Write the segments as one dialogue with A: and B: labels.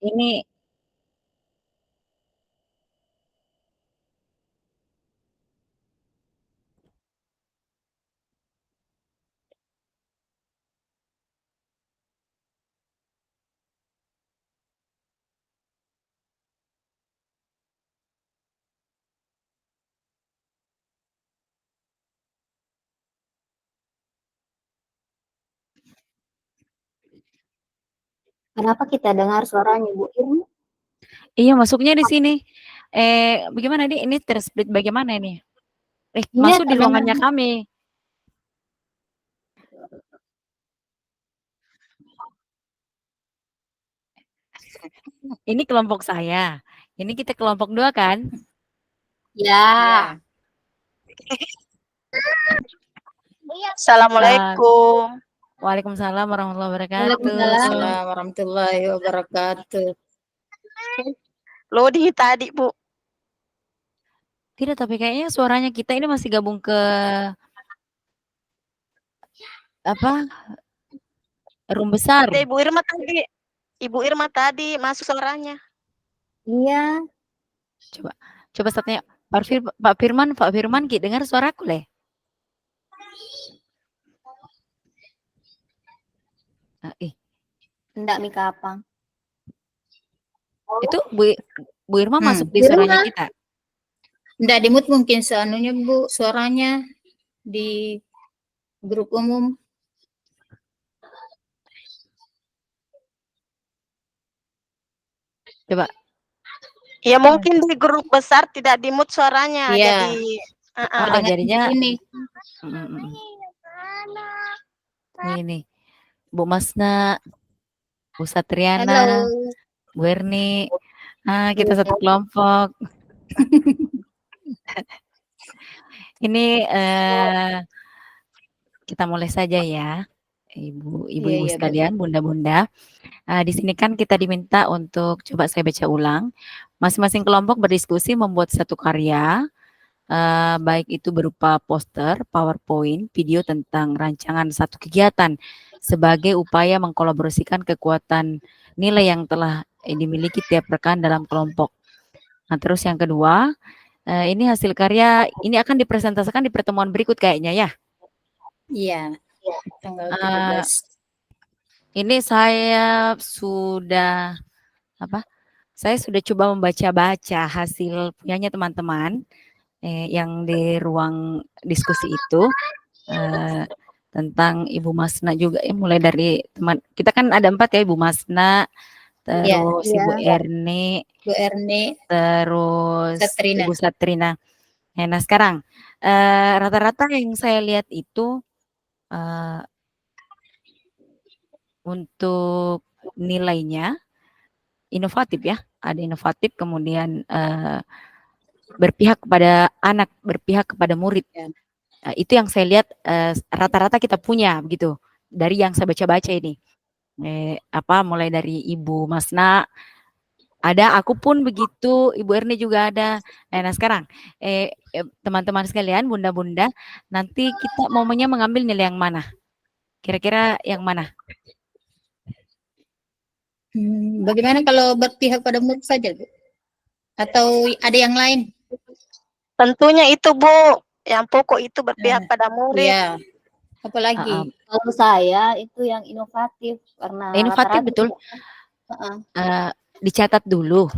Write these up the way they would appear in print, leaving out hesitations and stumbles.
A: Ini
B: Kenapa kita dengar suaranya Bu Irma?
A: iya masuknya di sini. Bagaimana nih? Ini tersplit bagaimana ini?
B: Iya,
A: Masuk di ruangannya kami. Ini kelompok saya. Ini kita kelompok 2 kan?
B: Ya.
C: Assalamualaikum.
A: Waalaikumsalam warahmatullahi wabarakatuh.
B: Waalaikumsalam warahmatullahi wabarakatuh.
C: Lodi tadi, Bu.
A: Tidak, tapi kayaknya suaranya kita ini masih gabung ke apa? Room besar.
C: Ada Ibu Irma tadi masuk suaranya.
B: Iya.
A: Coba startnya Pak Firman, Ki dengar suaraku leh.
B: Enggak Mi Kapang.
A: Itu Bu Irma masuk di suaranya kita.
B: Enggak di mute mungkin seanunya Bu, suaranya di grup umum.
A: Coba.
C: Ya mungkin di grup besar tidak di mute suaranya.
B: Iya.
C: Jadi
A: jadinya
B: ini.
A: Ini Bu Masna, Bu Satriana,
B: Halo.
A: Bu Erni. Kita satu kelompok. Ini kita mulai saja ya, ibu-ibu sekalian, bunda-bunda. Di sini kan kita diminta untuk coba saya baca ulang. Masing-masing kelompok berdiskusi membuat satu karya, baik itu berupa poster, PowerPoint, video tentang rancangan satu kegiatan sebagai upaya mengkolaborasikan kekuatan nilai yang telah dimiliki tiap rekan dalam kelompok. Nah, terus yang kedua, ini hasil karya ini akan dipresentasikan di pertemuan berikut kayaknya ya.
B: Iya. Tanggal 17.
A: Ini saya sudah Saya sudah coba membaca-baca hasil punyanya teman-teman yang di ruang diskusi itu tentang Ibu Masna juga. Mulai dari teman kita kan ada 4 ya, Ibu Masna, terus Ibu Erni, terus
B: Satrina.
A: Ibu Satrina. Nah sekarang rata-rata yang saya lihat itu untuk nilainya inovatif ya, ada inovatif, kemudian berpihak kepada anak, berpihak kepada murid. Itu yang saya lihat rata-rata kita punya begitu dari yang saya baca-baca ini. Mulai dari Ibu Masna ada, aku pun begitu, Ibu Erni juga ada. Nah sekarang teman-teman sekalian, bunda-bunda, nanti kita maunya mengambil nilai yang mana? Kira-kira yang mana?
B: Bagaimana kalau berpihak pada murid saja, Bu? Atau ada yang lain?
C: tentunya itu, Bu. Yang pokok itu berpihak pada murid.
B: Iya. Apalagi? Kalau saya itu yang inovatif karena
A: inovatif betul. Dicatat dulu.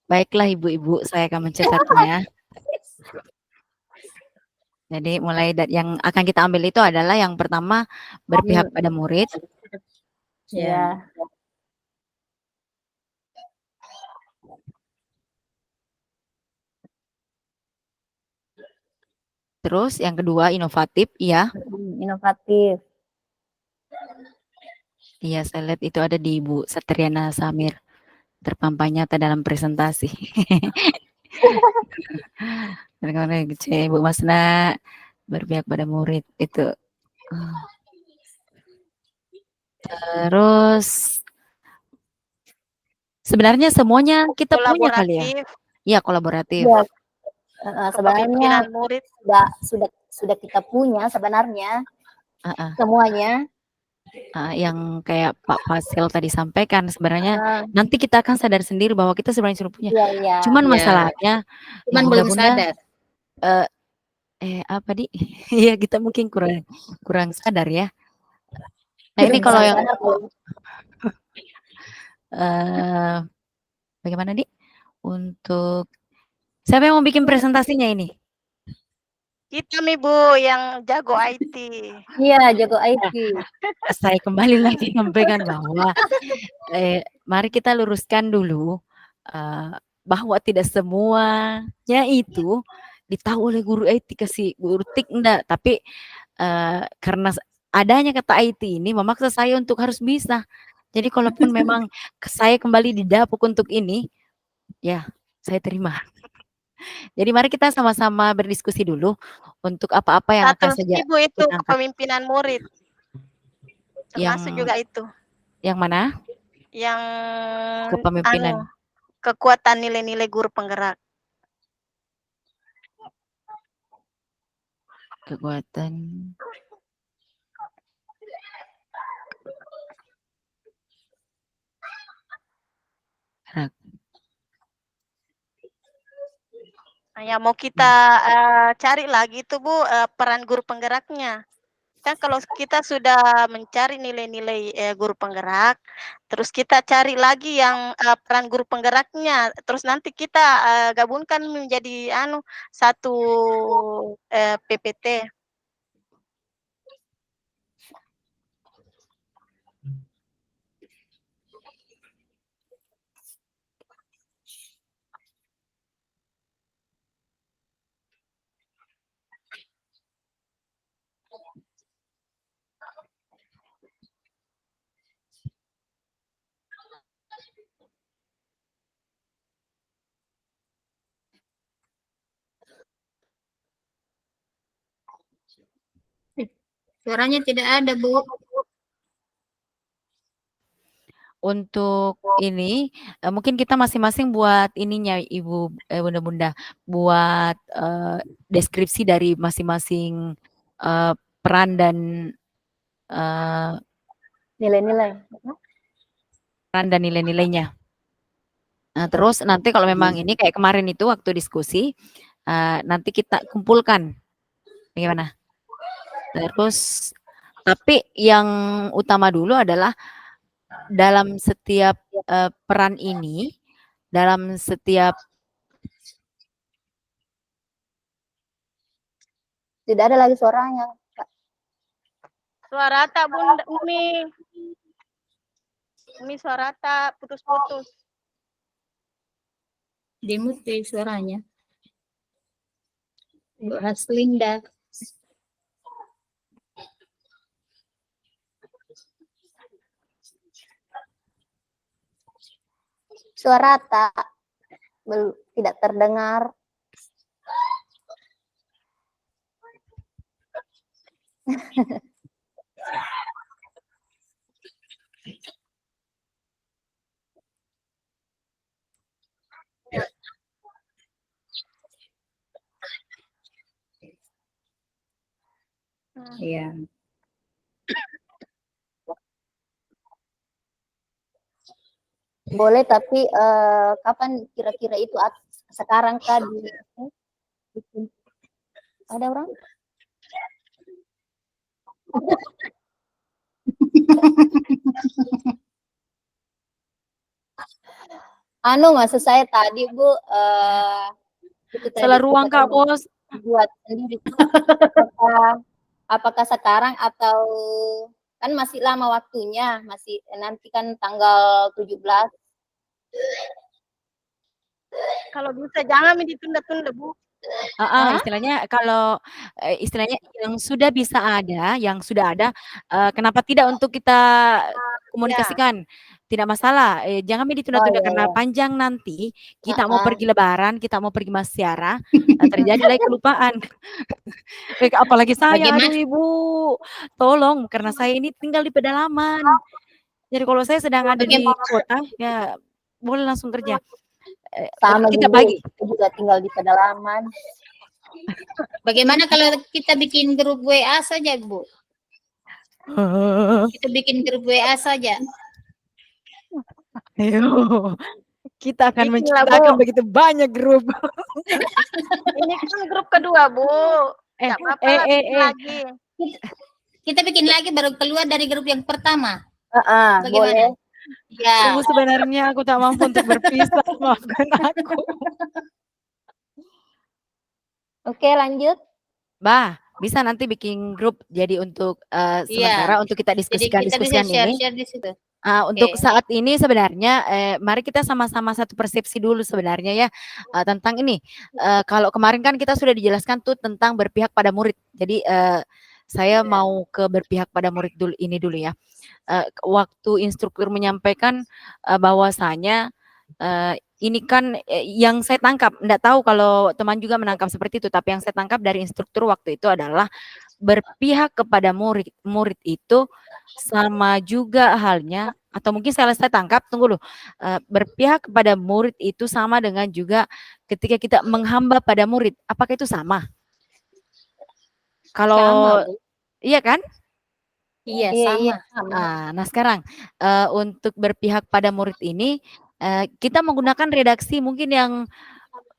A: Baiklah ibu-ibu, saya akan mencatatnya. Jadi mulai dari yang akan kita ambil itu adalah yang pertama berpihak pada murid.
B: Ya.
A: Terus yang kedua inovatif, iya.
B: Inovatif.
A: Iya, saya lihat itu ada di Ibu Satriana Samir. Terpampang nyata dalam presentasi. Ibu Masna berpihak pada murid itu. Terus sebenarnya semuanya kita punya kali ya. Iya, kolaboratif.
B: Ya. Sebenarnya murid sudah kita punya sebenarnya.
A: Heeh.
B: semuanya.
A: Yang kayak Pak Fasil tadi sampaikan sebenarnya
B: Ah,
A: nanti kita akan sadar sendiri bahwa kita sebenarnya sudah punya.
B: iya, iya.
A: Cuman
B: Iya.
A: masalahnya
B: Cuman
A: Ibu
B: belum
A: Bunda,
B: sadar.
A: apa di? Iya kita mungkin kurang sadar ya. Nah ini
B: Belum
A: kalau yang
B: sadar kalau
A: eh bagaimana di? Untuk siapa yang mau bikin presentasinya ini?
C: Kita nih Bu yang jago IT.
B: iya jago IT.
A: Saya kembali lagi sampaikan bahwa mari kita luruskan dulu bahwa tidak semuanya itu ditahu oleh guru IT kasih guru TIK enggak, tapi karena adanya kata IT ini memaksa saya untuk harus bisa. Jadi kalaupun memang saya kembali didapuk untuk ini, ya saya terima. Jadi mari kita sama-sama berdiskusi dulu untuk apa-apa yang akan saja
C: 100.000 itu
A: kita angkat.
C: kepemimpinan murid. Termasuk
A: Yang
C: juga itu.
A: yang mana?
C: Yang
A: Kepemimpinan.
C: kekuatan nilai-nilai guru penggerak.
A: Kekuatan gerak.
C: Ya mau kita cari lagi itu Bu peran guru penggeraknya. Kan kalau kita sudah mencari nilai-nilai guru penggerak, terus kita cari lagi yang peran guru penggeraknya, terus nanti kita gabungkan menjadi satu PPT.
B: Suaranya tidak ada, Bu.
A: Untuk ini mungkin kita masing-masing buat ininya Ibu Bunda-bunda buat deskripsi dari masing-masing peran dan
B: Nilai-nilai.
A: peran dan nilai-nilainya. Nah, terus nanti kalau memang ini kayak kemarin itu waktu diskusi nanti kita kumpulkan bagaimana. Terus tapi yang utama dulu adalah dalam setiap peran ini, dalam setiap
B: Tidak ada lagi suaranya.
C: Suara tak Bunda Umi. Umi suara tak putus-putus.
B: Dimute suaranya. Bu Haslinda. Suara tak tidak terdengar. Iya. Boleh, tapi kapan kira-kira itu sekarang tadi? Ada orang? Maksud saya tadi Bu, itu
A: salah
B: tadi
A: ruang Kak Bos.
B: buat sendiri. Apakah sekarang atau kan masih lama waktunya, masih nanti kan tanggal 17.
C: Kalau bisa jangan ditunda-tunda Bu.
A: Istilahnya kalau istilahnya yang sudah bisa ada, yang sudah ada, kenapa tidak untuk kita komunikasikan? Tidak masalah, jangan ditunda-tunda karena panjang nanti kita mau pergi lebaran, kita mau pergi Masyara, terjadi lagi kelupaan. Apalagi saya, aduh Ibu, tolong karena saya ini tinggal di pedalaman. Jadi kalau saya sedang ada di kota, ya boleh langsung kerja.
B: Sama
A: kita
B: Bu,
A: bagi.
B: juga tinggal di pedalaman. Bagaimana kalau kita bikin grup WA saja, Bu? Kita bikin grup WA saja.
A: Ayo, kita akan
C: Bikinlah,
A: menciptakan
C: Bu.
A: begitu banyak grup.
C: Ini kan grup kedua, Bu.
A: Eh,
C: Tidak apa-apa
A: eh,
C: lah,
A: eh,
C: bikin
A: eh.
C: lagi.
B: Kita bikin lagi baru keluar dari grup yang pertama.
C: Boleh.
B: Bagaimana? Ya.
A: Tunggu, sebenarnya aku tak mampu untuk berpisah. Maafkan aku.
D: Oke, lanjut.
A: Bah, bisa nanti bikin grup jadi untuk
B: Iya.
A: sementara untuk kita
B: Jadi kita bisa
A: diskusikan ini.
B: share-share di situ.
A: Untuk
B: Oke.
A: saat ini sebenarnya, mari kita sama-sama satu persepsi dulu sebenarnya ya, tentang ini. Kalau kemarin kan kita sudah dijelaskan tuh tentang berpihak pada murid. Jadi, saya mau ke berpihak pada murid dulu ini dulu ya. Waktu instruktur menyampaikan, bahwasanya, ini kan, yang saya tangkap, enggak tahu kalau teman juga menangkap seperti itu, tapi yang saya tangkap dari instruktur waktu itu adalah berpihak kepada murid. Murid itu sama juga halnya atau mungkin salah saya tangkap, tunggu dulu, berpihak kepada murid itu sama dengan juga ketika kita menghamba pada murid, apakah itu sama? Kalau
B: Sama, Bu.
A: iya kan?
B: Iya,
D: Iya,
B: sama.
A: Nah sekarang, untuk berpihak pada murid ini, kita menggunakan redaksi mungkin yang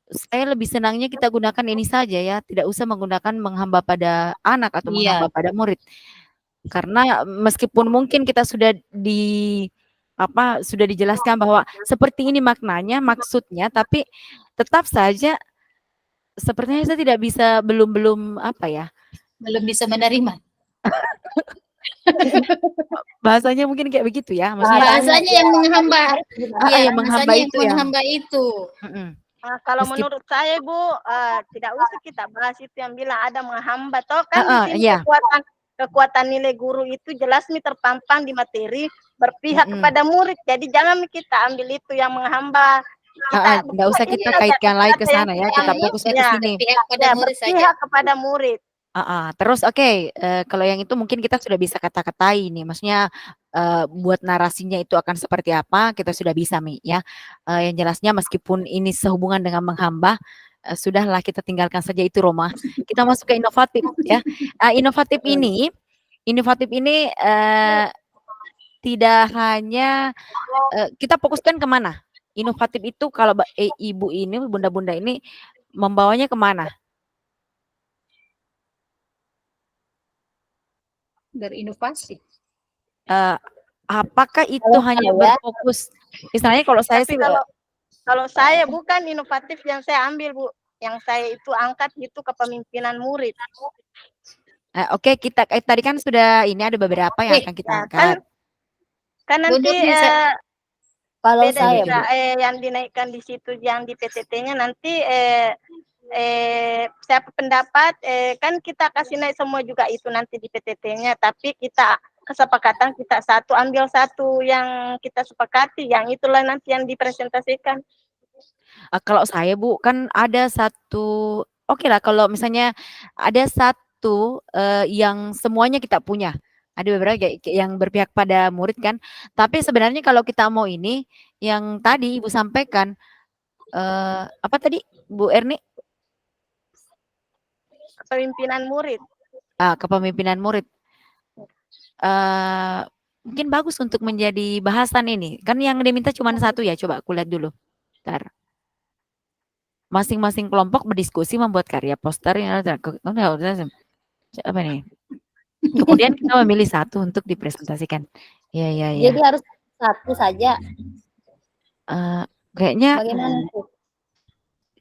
A: saya lebih senangnya kita gunakan ini saja ya, tidak usah menggunakan menghamba pada anak atau
B: Iya.
A: menghamba pada murid. Karena meskipun mungkin kita sudah sudah dijelaskan bahwa seperti ini maknanya, maksudnya, tapi tetap saja sepertinya saya tidak bisa belum apa ya,
B: Belum bisa menerima.
A: bahasanya mungkin kayak begitu ya, maksudnya
B: Bahasanya yang menghamba. Iya,
A: yang menghamba
B: bahasanya yang
A: itu ya.
B: menghamba itu.
A: Mhm.
C: Kalau
A: Meskip
C: menurut saya, Bu, tidak usah kita bahas itu yang bilang ada menghamba. Toh kan di sini
A: iya.
C: kekuatan nilai guru itu jelas nih terpampang di materi berpihak
A: Mhm.
C: kepada murid. Jadi jangan kita ambil itu yang menghamba.
A: Nggak usah kita kaitkan lagi ke sana ya, kita fokusnya ke sini.
B: Berpihak pada murid saja.
C: Berpihak kepada murid.
A: Terus oke, kalau yang itu mungkin kita sudah bisa kata-katai nih, maksudnya, buat narasinya itu akan seperti apa, kita sudah bisa Mi ya. Yang jelasnya meskipun ini sehubungan dengan menghamba, sudahlah kita tinggalkan saja itu Roma. Kita masuk ke inovatif ya. Inovatif ini, tidak hanya, kita fokuskan ke mana? Inovatif itu kalau ibu ini, bunda-bunda ini membawanya ke mana?
B: Berinovasi.
A: Apakah itu
D: Kalau
A: hanya
D: saya-
A: berfokus, misalnya kalau saya
C: Tapi
A: sih,
C: kalau saya bukan inovatif yang saya ambil, Bu. Yang saya itu angkat itu kepemimpinan murid.
A: oke, kita tadi kan sudah ini ada beberapa yang akan kita angkat.
C: Kan nanti
B: Bunda bisa-
D: Kalau
C: beda
D: saya,
C: bisa, yang dinaikkan di situ yang di PTT-nya nanti siapa pendapat kan kita kasih naik semua juga itu nanti di PTT-nya, tapi kita kesepakatan kita ambil satu yang kita sepakati, yang itulah nanti yang dipresentasikan.
A: Kalau saya Bu, kan ada satu, oke lah kalau misalnya ada satu, yang semuanya kita punya. Ada beberapa kayak yang berpihak pada murid kan. Tapi sebenarnya kalau kita mau ini, yang tadi Ibu sampaikan, apa tadi Bu Erni?
C: Kepemimpinan murid.
A: Kepemimpinan murid. Mungkin bagus untuk menjadi bahasan ini. Kan yang diminta cuma satu ya, coba aku lihat dulu. Bentar. Masing-masing kelompok berdiskusi membuat karya poster apa nih? Kemudian kita memilih satu untuk dipresentasikan. Iya.
D: Jadi harus satu saja.
A: Kayaknya
D: Bagaimana tuh?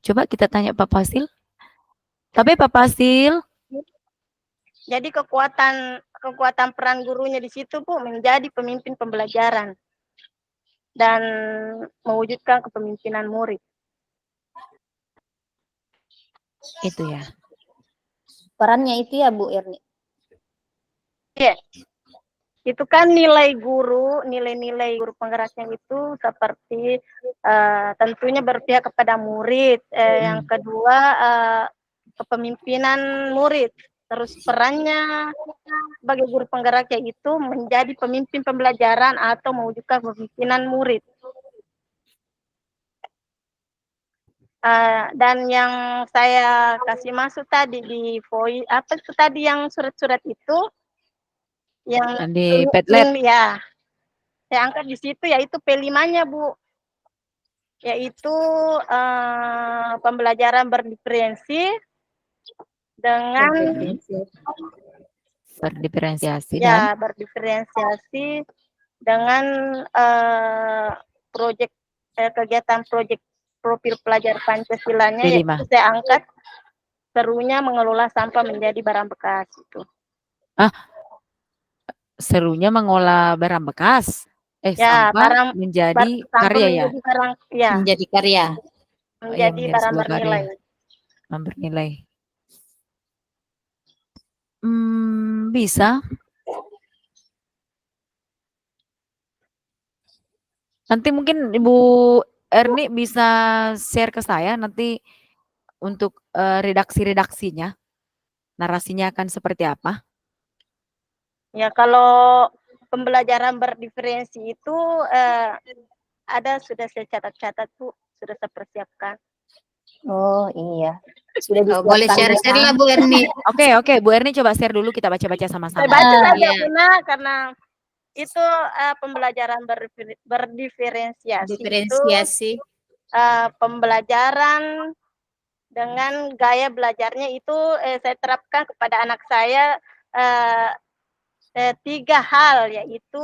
A: coba kita tanya Pak Fasil. Tapi Pak Fasil,
C: jadi kekuatan peran gurunya di situ Bu menjadi pemimpin pembelajaran dan mewujudkan kepemimpinan murid.
A: itu ya.
D: Perannya itu ya Bu Erni.
C: Iya. Itu kan nilai-nilai guru penggeraknya itu seperti tentunya berpihak kepada murid, yang kedua kepemimpinan murid, terus perannya sebagai guru penggeraknya itu menjadi pemimpin pembelajaran atau mewujudkan kepemimpinan murid. Dan yang saya kasih masuk tadi di voice, apa itu tadi yang surat-surat itu, Yang
A: di Padlet.
C: ya, saya angkat di situ yaitu P5-nya, Bu. Yaitu pembelajaran berdiferensi dengan
A: Berdiferensiasi dan
C: ya berdiferensiasi dengan proyek kegiatan proyek profil pelajar Pancasilanya,
A: P5.
C: yaitu saya angkat serunya mengelola sampah menjadi barang bekas itu.
A: Serunya mengolah barang bekas.
C: Ya,
A: Sampah menjadi
C: sampah
A: karya ya.
C: menjadi barang ya,
B: Menjadi karya.
C: menjadi
A: menjadi
C: barang
A: sebuah karya.
C: bernilai.
A: Bernilai. Bisa. Nanti mungkin Ibu Erni bisa share ke saya nanti untuk redaksi-redaksinya. Narasinya akan seperti apa?
C: Ya, kalau pembelajaran berdiferensi itu ada sudah saya catat-catat, Bu, sudah saya persiapkan.
D: Oh iya. Sudah
B: Boleh
D: disiapkan
B: share-share lah Bu Erni.
A: Oke, Bu Erni coba share dulu, kita baca-baca
C: Saya
A: sama-sama.
C: baca saja,
B: iya.
C: Buna, karena itu pembelajaran berdiferensiasi. Itu
B: Diferensiasi.
C: pembelajaran dengan gaya belajarnya itu saya terapkan kepada anak saya 3 hal, yaitu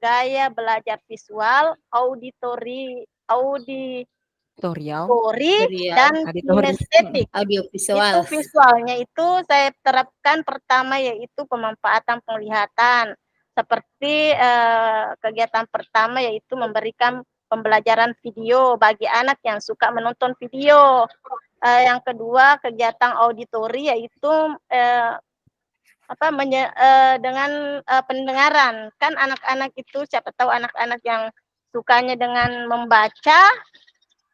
C: gaya belajar visual, auditori,
A: Tutorial.
C: dan
A: Auditori.
C: kinestetik.
B: Audio
C: Itu
B: visual.
C: visualnya itu saya terapkan pertama yaitu pemanfaatan penglihatan. Seperti kegiatan pertama yaitu memberikan pembelajaran video bagi anak yang suka menonton video. Yang kedua kegiatan auditori yaitu dengan pendengaran. Kan anak-anak itu siapa tahu anak-anak yang sukanya dengan membaca,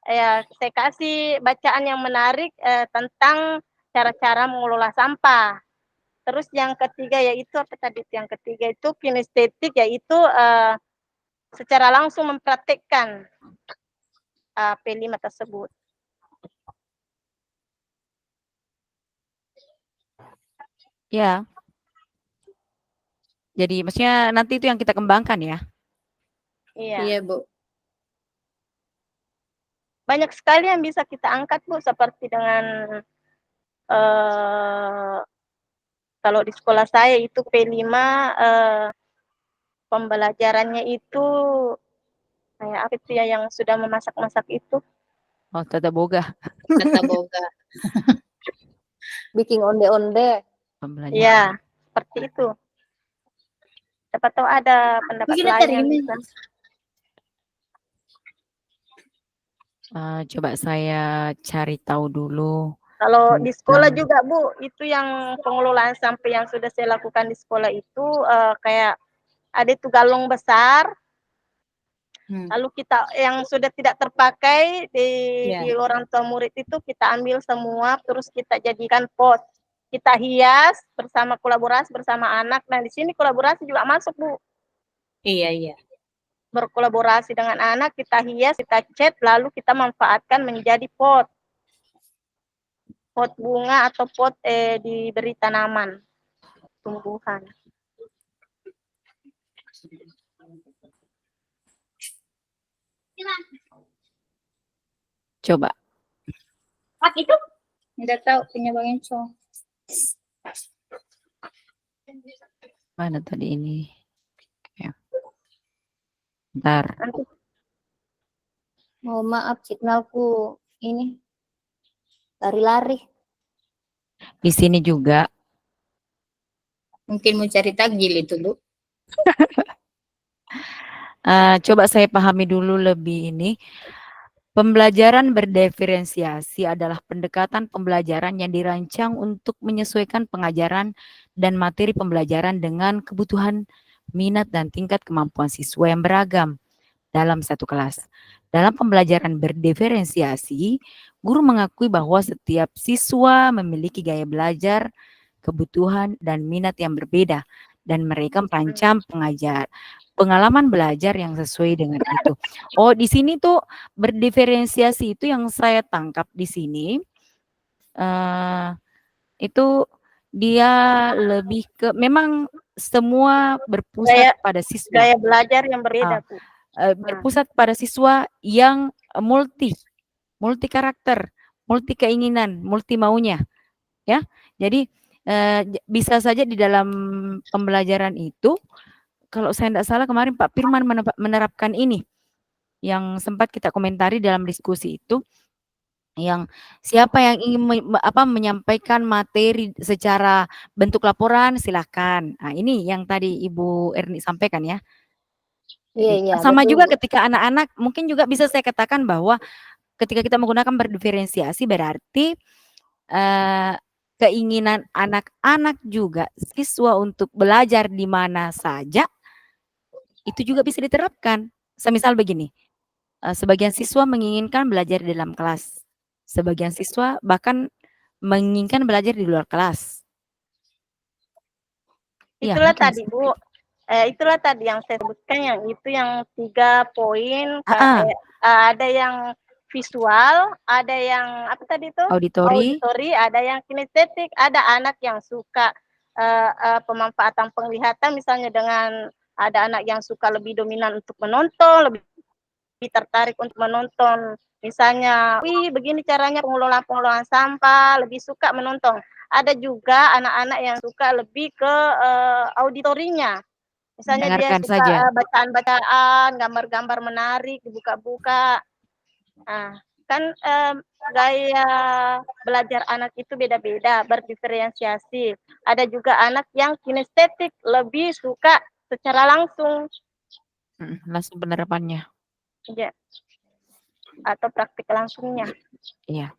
C: ya saya kasih bacaan yang menarik tentang cara-cara mengelola sampah. Terus yang ketiga yaitu apa tadi? Yang ketiga itu kinestetik, yaitu secara langsung mempraktekkan P5 tersebut.
A: Ya. Jadi maksudnya nanti itu yang kita kembangkan ya.
C: Iya.
B: Iya Bu.
C: Banyak sekali yang bisa kita angkat, Bu, seperti dengan kalau di sekolah saya itu P5 pembelajarannya itu kayak apa itu ya yang sudah memasak-masak itu.
A: Oh, tata boga.
B: Tata boga.
D: bikin onde-onde.
A: Pembelajaran.
C: Iya, seperti itu. Siapa tahu ada pendapat lain yang bisa.
A: Coba saya cari tahu dulu.
C: Kalau di sekolah juga, Bu, itu yang pengelolaan sampah yang sudah saya lakukan di sekolah itu kayak ada itu galong besar. Lalu kita yang sudah tidak terpakai di orang tua murid itu kita ambil semua, terus kita jadikan pot. Kita hias bersama kolaborasi bersama anak. Nah, di sini kolaborasi juga masuk, Bu.
B: Iya.
C: Berkolaborasi dengan anak, kita hias, kita cat, lalu kita manfaatkan menjadi pot. Pot bunga atau pot diberi tanaman, tumbuhan.
A: Coba.
B: Itu? Enggak tahu punya Bang Enco.
A: Mana tadi ini? Ya. Bentar.
D: Mohon maaf signalku ini lari-lari.
A: Di sini juga.
B: Mungkin mau cari takjil itu, Bu.
A: Coba saya pahami dulu lebih ini. Pembelajaran berdiferensiasi adalah pendekatan pembelajaran yang dirancang untuk menyesuaikan pengajaran dan materi pembelajaran dengan kebutuhan, minat, dan tingkat kemampuan siswa yang beragam dalam satu kelas. Dalam pembelajaran berdiferensiasi, guru mengakui bahwa setiap siswa memiliki gaya belajar, kebutuhan, dan minat yang berbeda, dan mereka merancang pengalaman belajar yang sesuai dengan itu. Oh, di sini tuh berdiferensiasi itu yang saya tangkap di sini itu dia lebih ke memang semua berpusat
C: Gaya
A: pada siswa.
C: gaya belajar yang berbeda, Bu.
A: Berpusat pada siswa yang multi karakter, multi keinginan, multi maunya, ya. Jadi bisa saja di dalam pembelajaran itu, kalau saya tidak salah kemarin Pak Firman menerapkan ini, yang sempat kita komentari dalam diskusi itu, yang siapa yang ingin menyampaikan materi secara bentuk laporan silahkan. Nah, ini yang tadi Ibu Erni sampaikan ya.
D: Iya,
A: Sama
D: betul,
A: juga
D: Bu.
A: ketika anak-anak, mungkin juga bisa saya katakan bahwa ketika kita menggunakan berdiferensiasi berarti keinginan anak-anak juga siswa untuk belajar di mana saja itu juga bisa diterapkan. Semisal begini, sebagian siswa menginginkan belajar di dalam kelas, sebagian siswa bahkan menginginkan belajar di luar kelas. Ya,
C: Itulah
A: mungkin
C: tadi,
A: seperti
C: Bu.
A: itu.
C: Itulah tadi yang saya sebutkan, yang itu yang 3 poin.
A: Ah,
C: Ada yang visual, ada yang apa tadi itu?
A: auditori,
C: Auditori, ada yang kinestetik, ada anak yang suka pemanfaatan penglihatan, misalnya dengan ada anak yang suka lebih dominan untuk menonton, lebih tertarik untuk menonton. Misalnya, wih begini caranya pengelolaan sampah, lebih suka menonton. Ada juga anak-anak yang suka lebih ke auditorinya. Misalnya dia
A: dengarkan
C: suka
A: saja.
C: bacaan-bacaan, gambar-gambar menarik, dibuka-buka. Nah, kan gaya belajar anak itu beda-beda, berdiferensiasi. Ada juga anak yang kinestetik, lebih suka secara langsung.
A: Langsung penerapannya.
C: Ya, atau praktik langsungnya.
A: Iya.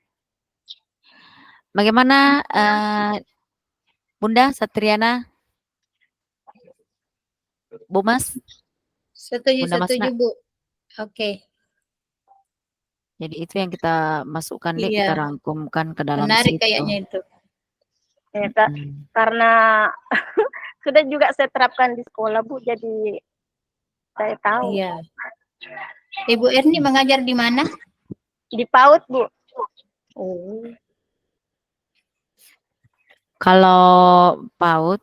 A: Bagaimana Bunda Satriana, Bu Mas?
B: Setuju,
A: Bunda
B: setuju,
A: Masna.
B: Bu. Oke.
A: Jadi itu yang kita masukkan deh, kita
B: Iya.
A: rangkumkan ke dalam
B: Menarik
A: situ.
B: kayaknya itu.
C: Ya, karena sudah juga saya terapkan di sekolah, Bu, jadi saya tahu.
B: Iya. Ibu Erni mengajar di mana?
C: Di PAUD, Bu.
B: Oh.
A: Kalau PAUD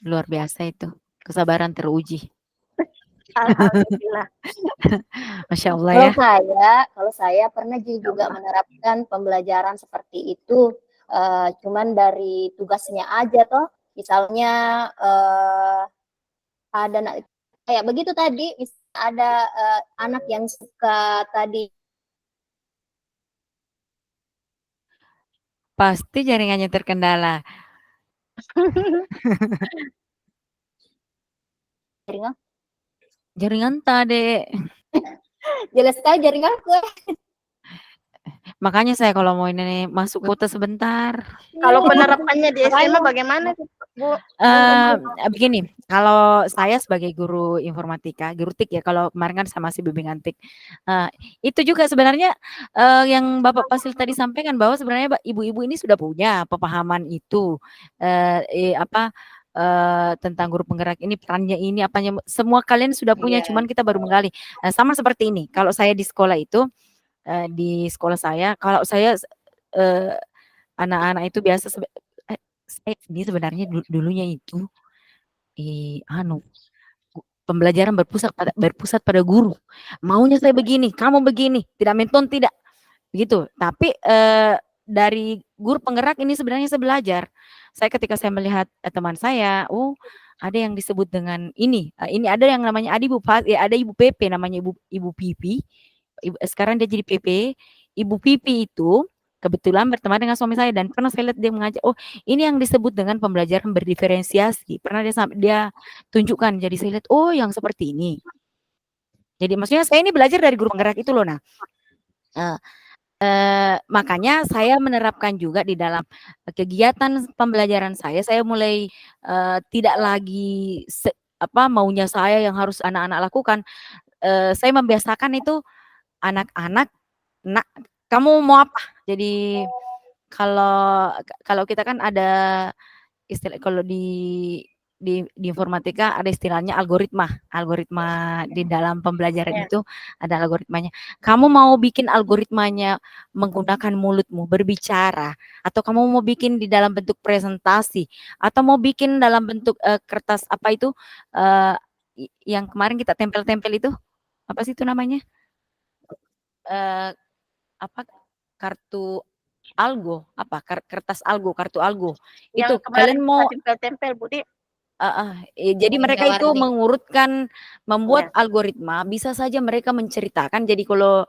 A: luar biasa itu, kesabaran teruji.
C: Alhamdulillah.
A: Masya Allah ya.
D: Kalau saya pernah juga menerapkan pembelajaran seperti itu, cuman dari tugasnya aja toh. Misalnya ada kayak begitu tadi, ada anak yang suka tadi
A: Pasti jaringannya terkendala. Jaringan tadi.
D: jelas sekali jaringanku.
A: Makanya saya kalau mau ini masuk kuota sebentar.
C: Kalau penerapannya di SMA bagaimana, Bu?
A: Begini, kalau saya sebagai guru informatika, guru TIK ya, kalau kemarin kan saya masih bimbingan TIK. Itu juga sebenarnya yang Bapak Pasil tadi sampaikan bahwa sebenarnya ibu-ibu ini sudah punya pemahaman itu, tentang guru penggerak ini, perannya ini, apanya, semua kalian sudah punya, cuman kita baru menggali. Sama seperti ini, kalau saya di sekolah itu, di sekolah saya, kalau saya anak-anak itu biasa saya ini sebenarnya dulunya itu pembelajaran berpusat pada guru. Maunya saya begini, kamu begini, tidak menton tidak. Begitu. Tapi dari guru penggerak ini sebenarnya saya belajar. Saya ketika saya melihat teman saya, ada yang disebut dengan ini ada yang namanya ada Ibu PP namanya Ibu Pipi. Sekarang dia jadi PP. Ibu Pipi itu kebetulan berteman dengan suami saya dan pernah saya lihat dia mengajar, ini yang disebut dengan pembelajaran berdiferensiasi. Pernah dia tunjukkan, jadi saya lihat, yang seperti ini. Jadi maksudnya saya ini belajar dari guru penggerak itu loh. Nah, makanya saya menerapkan juga di dalam kegiatan pembelajaran saya mulai tidak lagi maunya saya yang harus anak-anak lakukan. Saya membiasakan itu anak-anak, kamu mau apa? Jadi kalau kita kan ada istilah, kalau di di informatika ada istilahnya algoritma. Algoritma di dalam pembelajaran
C: Ya.
A: itu ada algoritmanya. Kamu mau bikin algoritmanya menggunakan mulutmu berbicara, atau kamu mau bikin di dalam bentuk presentasi, atau mau bikin dalam bentuk kertas apa itu yang kemarin kita tempel-tempel itu apa sih itu namanya? Apa kartu algo apa kertas algo, kartu algo.
C: Yang
A: Itu
C: kemarin
A: kalian
C: kita
A: mau
C: tempel-tempel, Budi.
A: jadi mereka itu
B: Warna-warni.
A: mengurutkan, membuat
C: Iya.
A: algoritma, bisa saja mereka menceritakan. Jadi kalau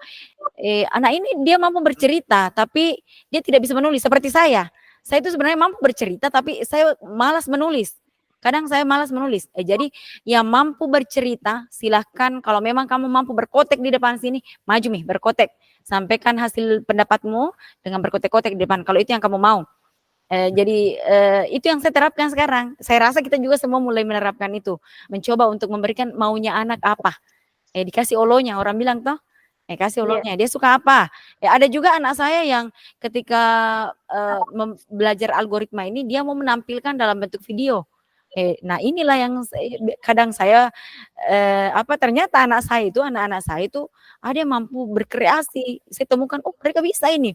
A: anak ini dia mampu bercerita, tapi dia tidak bisa menulis seperti saya. Saya itu sebenarnya mampu bercerita, tapi saya malas menulis. Kadang saya malas menulis. Jadi yang mampu bercerita, silahkan. Kalau memang kamu mampu berkotek di depan sini, maju nih berkotek. Sampaikan hasil pendapatmu dengan berkotek-kotek di depan. Kalau itu yang kamu mau. Jadi itu yang saya terapkan sekarang. Saya rasa kita juga semua mulai menerapkan itu. Mencoba untuk memberikan maunya anak apa. Dikasih olonya, orang bilang toh. Kasih olonya, dia suka apa. Ada juga anak saya yang ketika belajar algoritma ini, dia mau menampilkan dalam bentuk video. Nah inilah yang kadang saya ternyata anak-anak saya itu ada yang mampu berkreasi. Saya temukan, oh mereka bisa ini.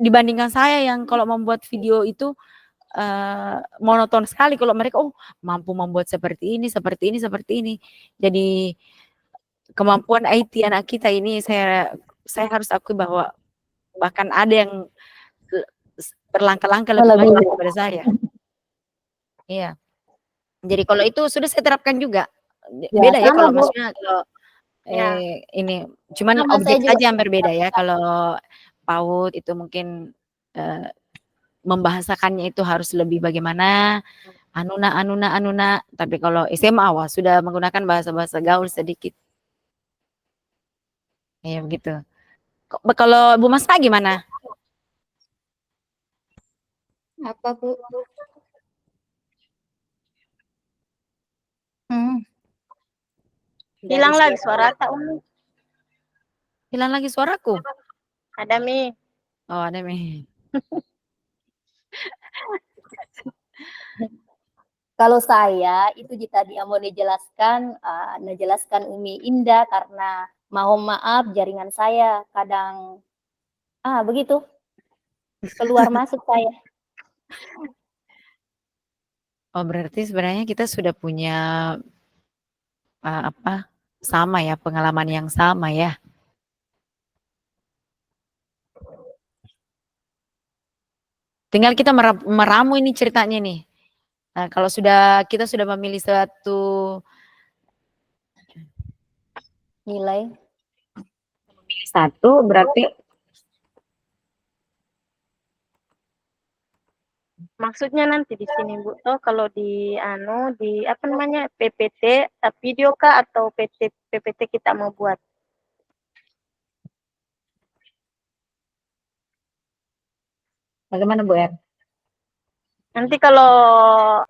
A: Dibandingkan saya yang kalau membuat video itu monoton sekali, kalau mereka mampu membuat seperti ini, seperti ini, seperti ini. Jadi kemampuan IT anak kita ini saya harus akui bahwa bahkan ada yang berlangkah-langkah lebih maju daripada saya. Iya. Jadi kalau itu sudah saya terapkan juga. Beda ya kalau maksudnya kalau ini cuman
D: Sama, saya
A: objek
D: juga.
A: saja yang berbeda ya. Kalau PAUD itu mungkin membahasakannya itu harus lebih bagaimana anuna, tapi kalau SMA sudah menggunakan bahasa-bahasa gaul sedikit. Ya begitu. Kalau Bu Masna gimana?
B: Apa, Bu?
C: Hilang lagi suara tak, Umi.
A: Hilang lagi suaraku.
C: Ada, Mi.
A: Oh, ada Mi.
D: Kalau saya itu tadi yang mau dijelaskan, dijelaskan Umi Indah karena mohon maaf jaringan saya kadang begitu keluar masuk saya.
A: Oh, berarti sebenarnya kita sudah punya sama ya, pengalaman yang sama ya. Tinggal kita meramu ini ceritanya nih. Nah, kalau kita sudah memilih suatu
D: Nilai.
A: satu, berarti
C: Maksudnya nanti di sini, Bu, toh kalau di apa namanya PPT video kah atau PPT kita mau buat?
A: bagaimana Bu Er?
C: Nanti kalau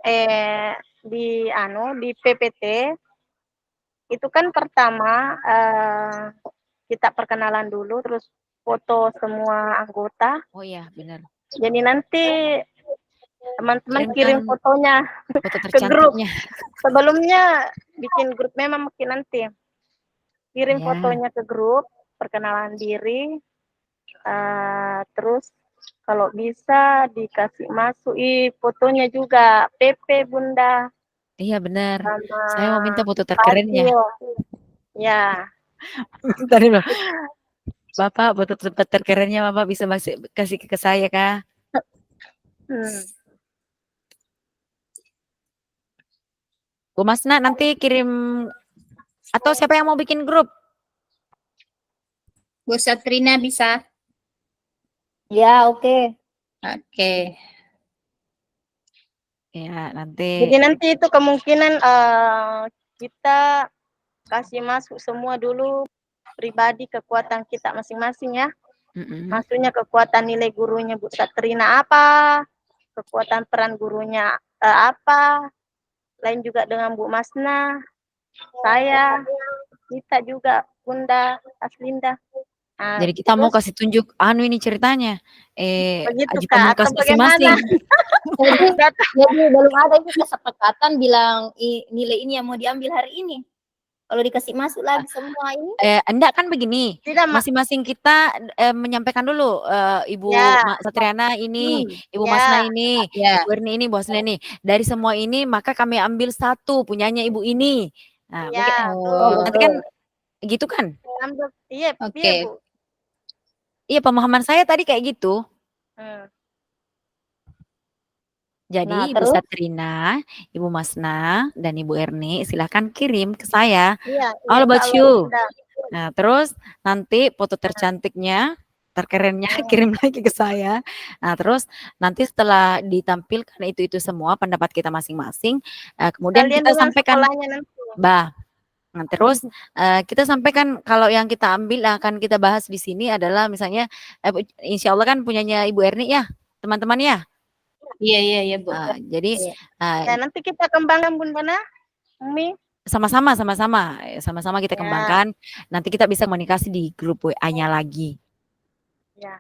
C: di PPT itu kan pertama kita perkenalan dulu, terus foto semua anggota.
A: Oh iya, benar.
C: Jadi nanti teman-teman kirim
A: Kirimkan
C: fotonya
A: foto
C: ke grup.
A: tercantiknya.
C: Sebelumnya bikin grup memang mungkin nanti kirim
A: Ya.
C: fotonya ke grup, perkenalan diri, terus kalau bisa dikasih masuk fotonya juga PP Bunda.
A: Iya benar.
C: Sama
A: Saya mau minta foto terkerennya.
C: Ya.
A: Tadi loh. Bapak foto terkerennya Bapak bisa kasih ke saya kah? Bu Masna nanti kirim, atau siapa yang mau bikin grup?
B: Bu Satrina bisa?
D: Ya, oke.
B: Oke.
A: Ya, nanti.
C: Jadi nanti itu kemungkinan kita kasih masuk semua dulu pribadi kekuatan kita masing-masing ya. Maksudnya kekuatan nilai gurunya Bu Satrina apa, kekuatan peran gurunya apa, lain juga dengan Bu Masna, saya, kita juga, Bunda Aslinda.
A: Jadi kita mau
C: terus
A: kasih tunjuk anu ini ceritanya.
C: begitu
A: ajukan
C: Kak,
A: muka
C: atau bagaimana?
A: masing-masing.
D: Jadi belum ada itu kesepakatan bilang nilai ini yang mau diambil hari ini. Kalau dikasih masuk lagi semua ini.
A: Enggak kan begini,
C: Tidak,
A: masing-masing kita menyampaikan dulu, Ibu
C: Ya.
A: Satriana ini, Ibu
C: Ya.
A: Masna ini,
B: Ya.
A: Ibu Erni ini, Bu Hasna ini. Dari semua ini maka kami ambil satu punyanya Ibu ini. Nah,
C: Ya,
B: Oh,
A: nanti kan gitu kan?
C: ambil, iya,
B: Oke.
C: iya Bu.
A: Iya, pemahaman saya tadi kayak gitu.
C: Hmm.
A: Jadi
D: Nah,
A: Ibu
D: terus?
A: Satrina, Ibu Masna, dan Ibu Erni silahkan kirim ke saya.
C: Iya,
A: All about
C: insya Allah,
A: you.
C: Bunda.
A: Nah, terus nanti foto tercantiknya, terkerennya kirim lagi ke saya. Nah, terus nanti setelah ditampilkan itu semua pendapat kita masing-masing, kemudian
C: Kalian
A: kita
C: dengan
A: sampaikan,
C: sekolahnya nanti.
A: Nah, terus kita sampaikan kalau yang kita ambil akan kita bahas di sini adalah misalnya, insya Allah kan punyanya Ibu Erni ya, teman-teman ya.
B: Iya, Bu.
A: Jadi
C: Dan nanti kita kembangkan Bunda Nah, Umi.
A: sama-sama kita
C: Ya.
A: kembangkan. Nanti kita bisa komunikasi di grup WA-nya lagi.
C: Ya.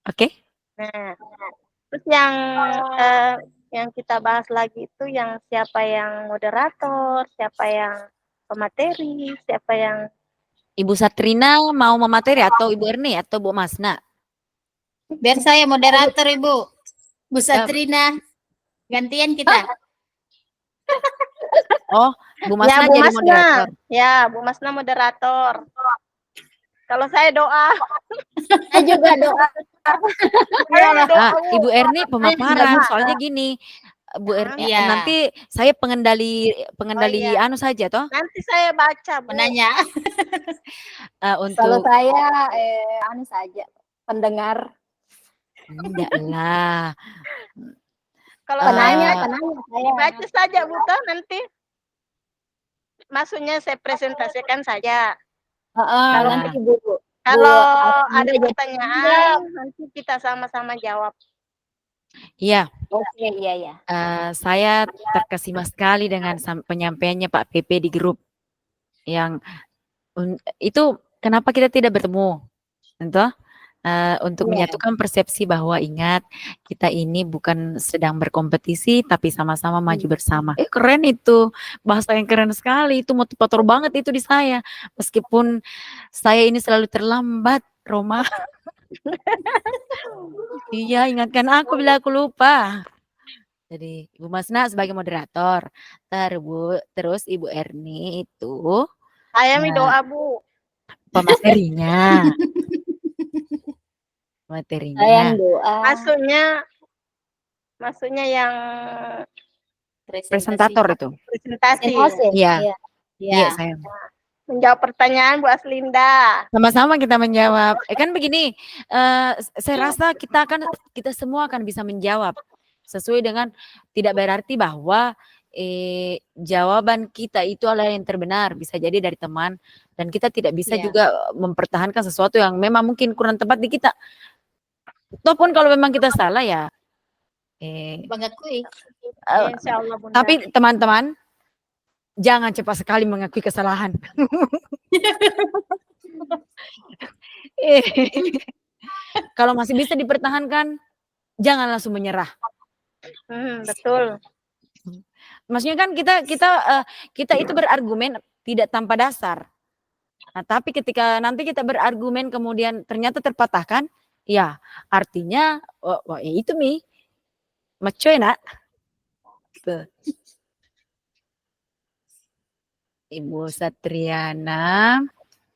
A: Oke?
C: Nah, terus yang kita bahas lagi itu yang siapa yang moderator, siapa yang pemateri, siapa yang
A: Ibu Satrina mau memateri atau Ibu Erni atau Bu Masna?
B: Biar saya moderator, Ibu. Bu Satrina. Gantian kita.
A: Oh, Bu Masna
C: Bu
A: jadi
C: Masna.
A: moderator.
C: Ya, Bu Masna moderator. Kalau saya doa.
D: Saya juga doa.
A: Ibu Erni pemaparan. Soalnya gini, Bu Erni
B: Iya.
A: nanti saya pengendali
C: iya.
A: anu saja toh.
C: Nanti saya baca, Bu.
B: Menanya.
D: Kalau
A: Untuk
D: saya anu saja pendengar.
A: enggak lah.
C: Kalau
D: Penanya
C: saya
D: saya.
C: baca saja, Bu, toh nanti. Maksudnya saya presentasikan saja.
D: Kalau nanti Ibu.
C: Kalau ada
D: Anda jadi
C: pertanyaan, nanti kita sama-sama jawab.
A: Iya,
D: Oke, iya.
A: saya terkesima sekali dengan penyampaiannya Pak PP di grup. Yang itu kenapa kita tidak bertemu? Tentu untuk menyatukan persepsi bahwa ingat kita ini bukan sedang berkompetisi tapi sama-sama maju bersama. Keren itu, bahasa yang keren sekali, itu motivator banget itu di saya. Meskipun saya ini selalu terlambat, Roma. Iya, ingatkan aku bila aku lupa. Jadi Ibu Masna sebagai moderator, terus Ibu Erni itu
C: Saya doa, Bu.
A: pematerinya.
D: Saya doa.
C: Maksudnya yang
A: Presentator itu.
C: presentasi.
A: Iya. Iya, saya.
C: Menjawab pertanyaan Bu Aslinda.
A: Sama-sama kita menjawab. Kan begini, saya rasa kita semua akan bisa menjawab sesuai dengan, tidak berarti bahwa jawaban kita itu adalah yang terbenar, bisa jadi dari teman, dan kita tidak bisa juga mempertahankan sesuatu yang memang mungkin kurang tepat di kita. Ataupun kalau memang kita salah ya
B: Mengakui.
C: Insya Allah, Bunda.
A: tapi teman-teman jangan cepat sekali mengakui kesalahan. Kalau masih bisa dipertahankan, jangan langsung menyerah.
C: Betul.
A: Maksudnya kan kita itu berargumen tidak tanpa dasar. Nah, tapi ketika nanti kita berargumen kemudian ternyata terpatahkan, ya artinya ya itu macoy nak. Ibu Satriana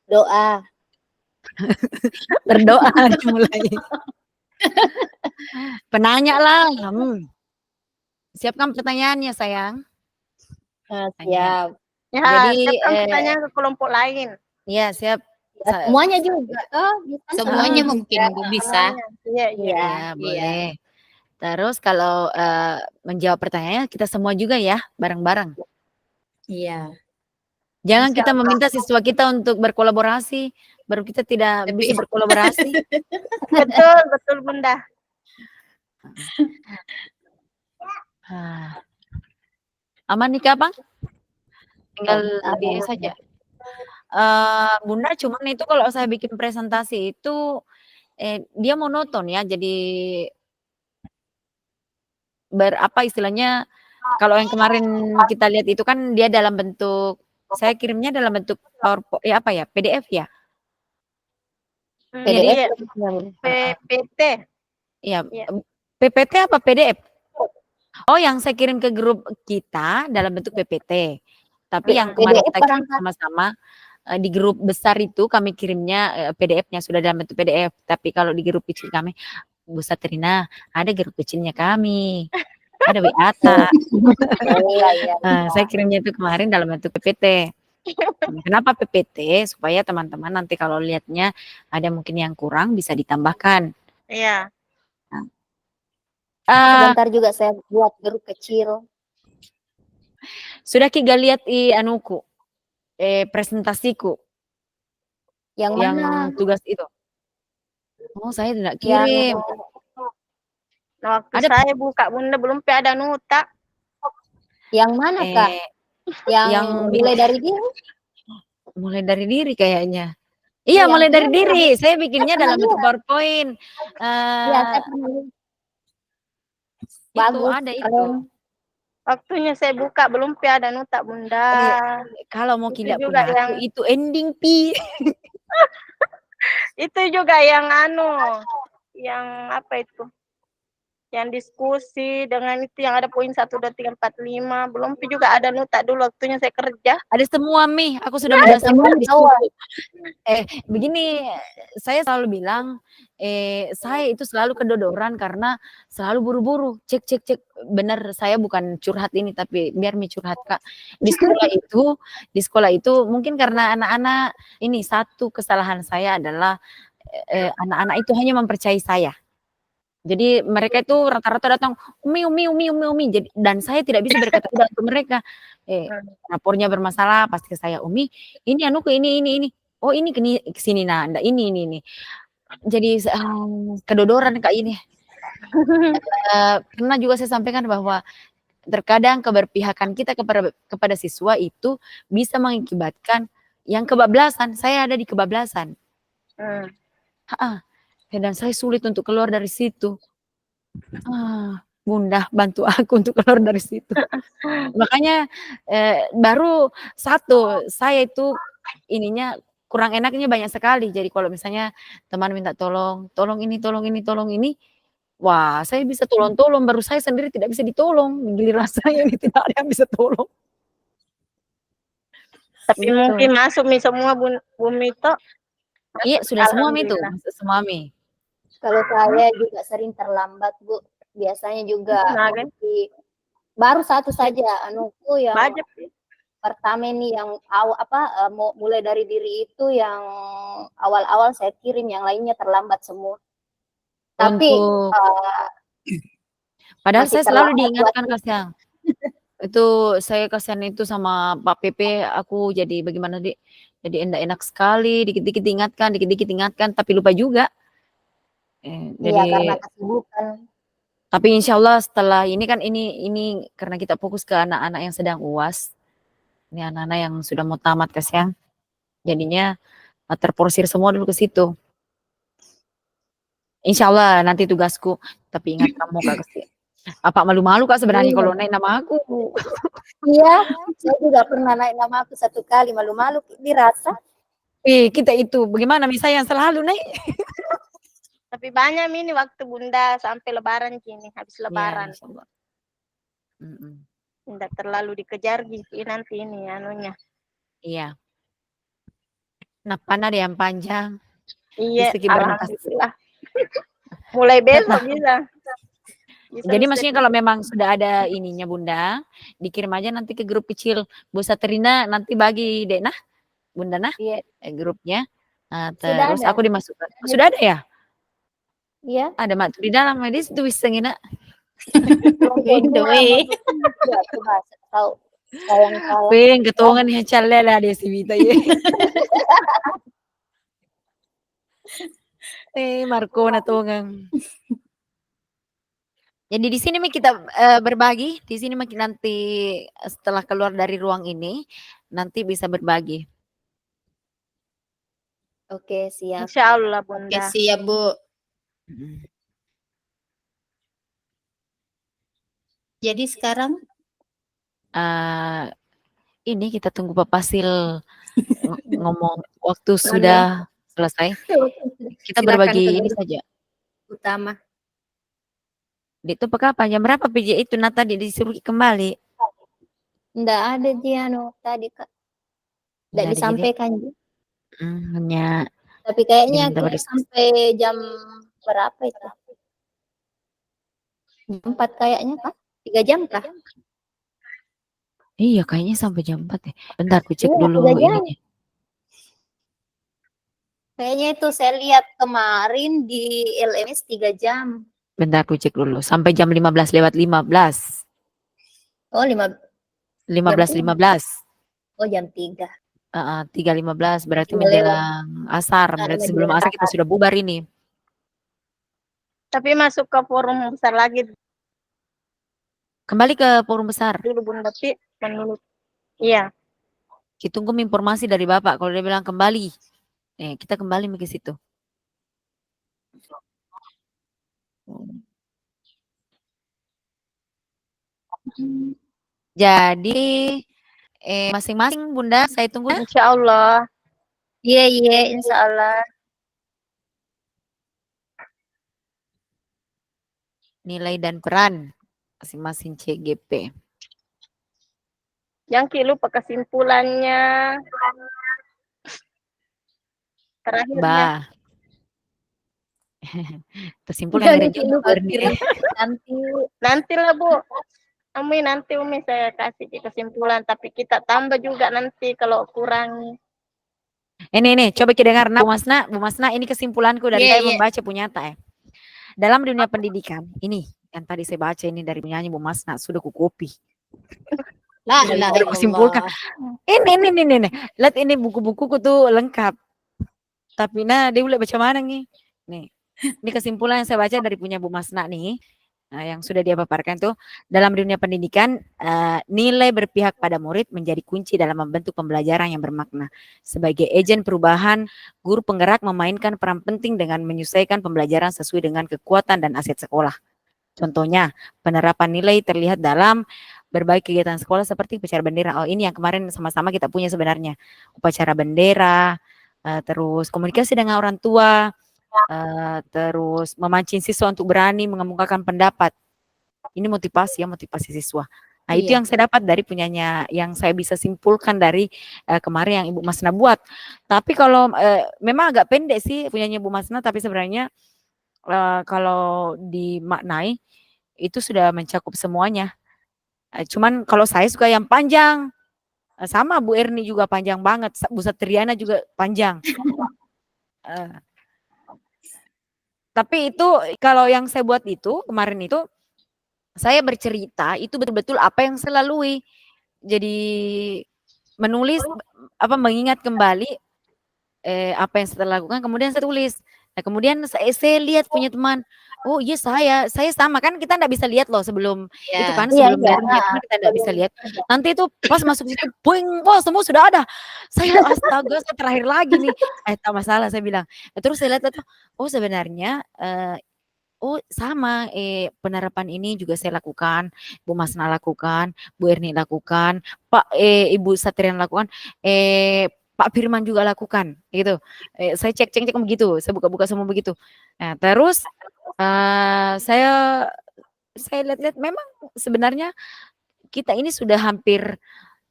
D: Doa.
A: berdoa mulai. Penanya lah. Siapkan pertanyaannya sayang.
D: Siap.
C: Ya,
A: Jadi,
C: siapkan pertanyaan ke kelompok lain.
A: Iya, siap.
D: Semuanya juga.
B: Semuanya mungkin Bu bisa.
C: Iya.
A: Ya, boleh. Terus kalau menjawab pertanyaannya kita semua juga ya, bareng-bareng.
B: Iya.
A: Jangan kita meminta siswa kita untuk berkolaborasi, baru kita tidak bisa berkolaborasi.
C: Betul Bunda.
A: Aman nih Bang? Tinggal dia saja. Bunda, cuman itu kalau saya bikin presentasi itu, dia monoton ya, jadi apa istilahnya, kalau yang kemarin kita lihat itu kan dia dalam bentuk, saya kirimnya dalam bentuk apa ya, PDF ya? Iya,
D: PDF
C: Iya,
D: ya, Bu.
C: PPT.
A: Iya,
C: Iya.
A: PPT apa PDF? Oh, yang saya kirim ke grup kita dalam bentuk PPT. Tapi yang kemarin
D: PDF
A: kita kirim
D: barangkali.
A: sama-sama, di grup besar itu kami kirimnya, PDF-nya sudah dalam bentuk PDF. Tapi kalau di grup kecil kami, Bu Satrina, ada grup kecilnya kami, ada WA tak.
D: Oh, iya.
A: Saya kirimnya itu kemarin dalam bentuk PPT. Kenapa PPT? Supaya teman-teman nanti kalau lihatnya ada mungkin yang kurang bisa ditambahkan.
C: Iya.
D: Sebentar juga saya buat grup kecil.
A: Sudah Kiga lihat anuku, presentasiku
D: Yang
A: yang
D: mana?
A: tugas itu? Oh, saya tidak
D: Yang
A: kirim.
C: Nah, waktu
A: Ada
C: saya buka Bunda belum ada nota.
D: yang mana Kak?
A: eh,
D: Yang
A: yang
D: mulai dari dia?
A: mulai dari diri kayaknya. Iya,
D: Yang
A: mulai dari
D: kemarin
A: diri. Saya bikinnya
D: pernah
A: dalam bentuk
D: lihat.
A: PowerPoint.
D: Iya, saya pernah lihat.
A: Itu
D: Bagus,
A: ada itu.
D: keren.
C: Waktunya saya buka belum ada nota Bunda.
A: Kalau mau
C: Itu
A: tidak
C: juga
A: punya
C: yang
A: aku, itu ending pi.
C: itu juga yang yang apa itu? Yang diskusi dengan itu yang ada poin 1, 2, 3, 4, 5. Belum juga ada nota dulu waktunya saya kerja.
A: Ada semua Mi. Aku sudah
D: Ada
A: menyelesaikan
D: semua
A: di
D: awal.
A: situ. Begini, saya selalu bilang, saya itu selalu kedodoran karena selalu buru-buru. Cek. Benar, saya bukan curhat ini, tapi biar Mi curhat Kak. Di sekolah itu mungkin karena anak-anak ini, satu kesalahan saya adalah anak-anak itu hanya mempercayai saya. Jadi mereka itu rata-rata datang, Umi. Jadi, dan saya tidak bisa berkata tidak untuk mereka. Rapornya bermasalah, pasti ke saya, Umi, ini anuku ini. Oh, ini ke sini nah, ndak ini. Jadi kedodoran Kak ini. Pernah juga saya sampaikan bahwa terkadang keberpihakan kita kepada siswa itu bisa mengakibatkan yang kebablasan. Saya ada di kebablasan. Dan saya sulit untuk keluar dari situ. Bunda bantu aku untuk keluar dari situ. Makanya baru satu, saya itu ininya kurang enaknya banyak sekali. Jadi kalau misalnya teman minta tolong ini, wah saya bisa tolong, baru saya sendiri tidak bisa ditolong. Giliran saya ini tidak ada yang bisa tolong.
C: Tapi
A: Gitu.
C: mungkin masuk Mi semua Bu Mito.
A: Iya, sudah semua Mi tuh,
C: Alhamdulillah.
A: masuk semua Mi.
D: Kalau saya juga sering terlambat, Bu. Biasanya juga
C: Nah, kan?
D: baru satu saja anuku yang
C: Banyak.
D: pertama ini yang mulai dari diri itu yang awal-awal saya kirim, yang lainnya terlambat semua. Tapi
A: Padahal
D: masih
A: saya selalu
D: terlambat
A: diingatkan
D: buat
A: kasihan. Itu saya kasihan itu sama Pak PP, aku jadi bagaimana Dik? Jadi enak sekali, dikit-dikit ingatkan, tapi lupa juga.
D: Iya,
A: Jadi
D: karena kesibukan.
A: tapi insya Allah setelah ini kan ini karena kita fokus ke anak-anak yang sedang UAS. Ini anak-anak yang sudah mau tamat kasihan. Jadinya terporsir semua dulu ke situ. Insya Allah nanti tugasku, tapi ingat kamu Kak Kesi. Apa malu-malu Kak sebenarnya kalau naik nama aku.
D: Iya, saya juga pernah naik nama aku satu kali, malu-malu dirasa.
A: Kita itu bagaimana misalnya yang selalu naik.
C: Tapi banyak ini waktu Bunda sampai lebaran kini, habis lebaran.
A: Ya, insyaallah.
C: Tidak terlalu dikejar gitu nanti ini anunya.
A: Iya. Nah, panah yang panjang.
C: Iya,
A: Rezeki berlimpah.
C: alhamdulillah. Mulai besok bisa.
A: Jadi maksudnya kalau memang sudah ada ininya Bunda, dikirim aja nanti ke grup kecil Bu Satrina, nanti bagi deh nah Bunda nah
D: Iya.
A: grupnya.
D: Sudah
A: Terus
D: ada.
A: aku dimasukkan. Sudah ada ya?
D: Iya.
A: Ada mak di dalam di situ bisa ngina.
D: Ya, coba tahu sayang saya.
A: Peng ketongan yang calela dia si Vita ya. Marco na tongang. Jadi di sini kita berbagi, di sini nanti setelah keluar dari ruang ini nanti bisa berbagi.
D: Oke, siap.
C: Insya Allah
B: Oke,
C: Bunda.
B: siap Bu. Jadi sekarang
A: Ini kita tunggu Pak Pasil ngomong waktu sudah selesai. Kita
D: Silakan
A: berbagi
D: ke
A: ini
D: grup
A: saja.
D: utama.
A: Itu kapan? Jam berapa PJ itu? Nah tadi disuruh kembali.
D: Nggak ada dia tadi Kak. Nggak
A: Nggak ada, jadi
D: disampaikan. Ji.
A: hanya
D: Tapi kayaknya
A: diminta berdiskusi.
D: sampai jam berapa itu? Jam 4 kayaknya Kak. 3 jam kah?
A: Iya kayaknya sampai jam 4 ya. Bentar aku cek
D: Iya,
A: dulu
D: 3 jam.
A: ininya.
D: Kayaknya itu saya lihat kemarin di LMS 3 jam.
A: Bentar aku cek dulu. Sampai jam 15 lewat 15.
D: Oh, 5.
A: 15.15.
D: Oh, jam 3.
A: 3.15 berarti
D: Udah lewat.
A: menjelang asar. Berarti sebelum asar kita sudah bubar ini.
C: Tapi masuk ke forum besar lagi
A: Kembali ke forum besar.
C: dulu Bunda. Tapi menurut iya.
A: Kita tunggu informasi dari Bapak. Kalau dia bilang kembali, kita kembali ke situ. Jadi masing-masing Bunda, saya tunggu.
C: Insya Allah.
D: Iya, insya Allah.
A: Nilai dan peran masing-masing CGP.
C: Yang Ki lupa kesimpulannya. Terakhirnya.
A: Bah. Tersimpul yang
D: Jangan lupa
C: Nanti lah Bu. Umi saya kasih kesimpulan. Tapi kita tambah juga nanti kalau kurang.
A: Ini coba kita dengar. Nah, Bu Masna, ini kesimpulanku dari saya membaca punyata ya. Dalam dunia pendidikan, ini yang tadi saya baca ini dari penyanyi Bu Masna, sudah ku copy. Simpulkan. Ini. Lihat ini buku-bukuku tuh lengkap. Tapi dia boleh baca mana nih? Nih. Ini kesimpulan yang saya baca dari punya Bu Masna nih. Yang sudah dia paparkan tuh, dalam dunia pendidikan nilai berpihak pada murid menjadi kunci dalam membentuk pembelajaran yang bermakna. Sebagai agen perubahan, guru penggerak memainkan peran penting dengan menyesuaikan pembelajaran sesuai dengan kekuatan dan aset sekolah. Contohnya, penerapan nilai terlihat dalam berbagai kegiatan sekolah seperti upacara bendera. Oh, ini yang kemarin sama-sama kita punya sebenarnya. Upacara bendera, terus komunikasi dengan orang tua, terus memancing siswa untuk berani mengemukakan pendapat. Ini motivasi siswa. Nah, itu yang saya dapat dari punyanya, yang saya bisa simpulkan dari kemarin yang Ibu Masna buat. Tapi kalau memang agak pendek sih punyanya Bu Masna, tapi sebenarnya kalau dimaknai itu sudah mencakup semuanya. Cuman kalau saya suka yang panjang, sama Bu Erni juga panjang banget, Bu Satriana juga panjang. Tapi itu kalau yang saya buat itu kemarin itu saya bercerita itu betul-betul apa yang saya lalui. Jadi menulis mengingat kembali apa yang saya lakukan, kemudian saya tulis. Nah, kemudian saya lihat punya teman, oh iya saya sama kan, kita enggak bisa lihat loh sebelum itu kan, sebelum daring kan kita enggak bisa lihat. Nanti itu pas masuk situ, boing, wah semua sudah ada. Saya astaga, saya terakhir lagi nih. Tak masalah saya bilang. Terus saya lihat oh sebenarnya oh sama penerapan ini juga saya lakukan, Bu Masna lakukan, Bu Erni lakukan, Ibu Satrian lakukan, Pak Firman juga lakukan, gitu. Saya cek begitu, saya buka-buka semua begitu. Nah, terus saya lihat-lihat memang sebenarnya kita ini sudah hampir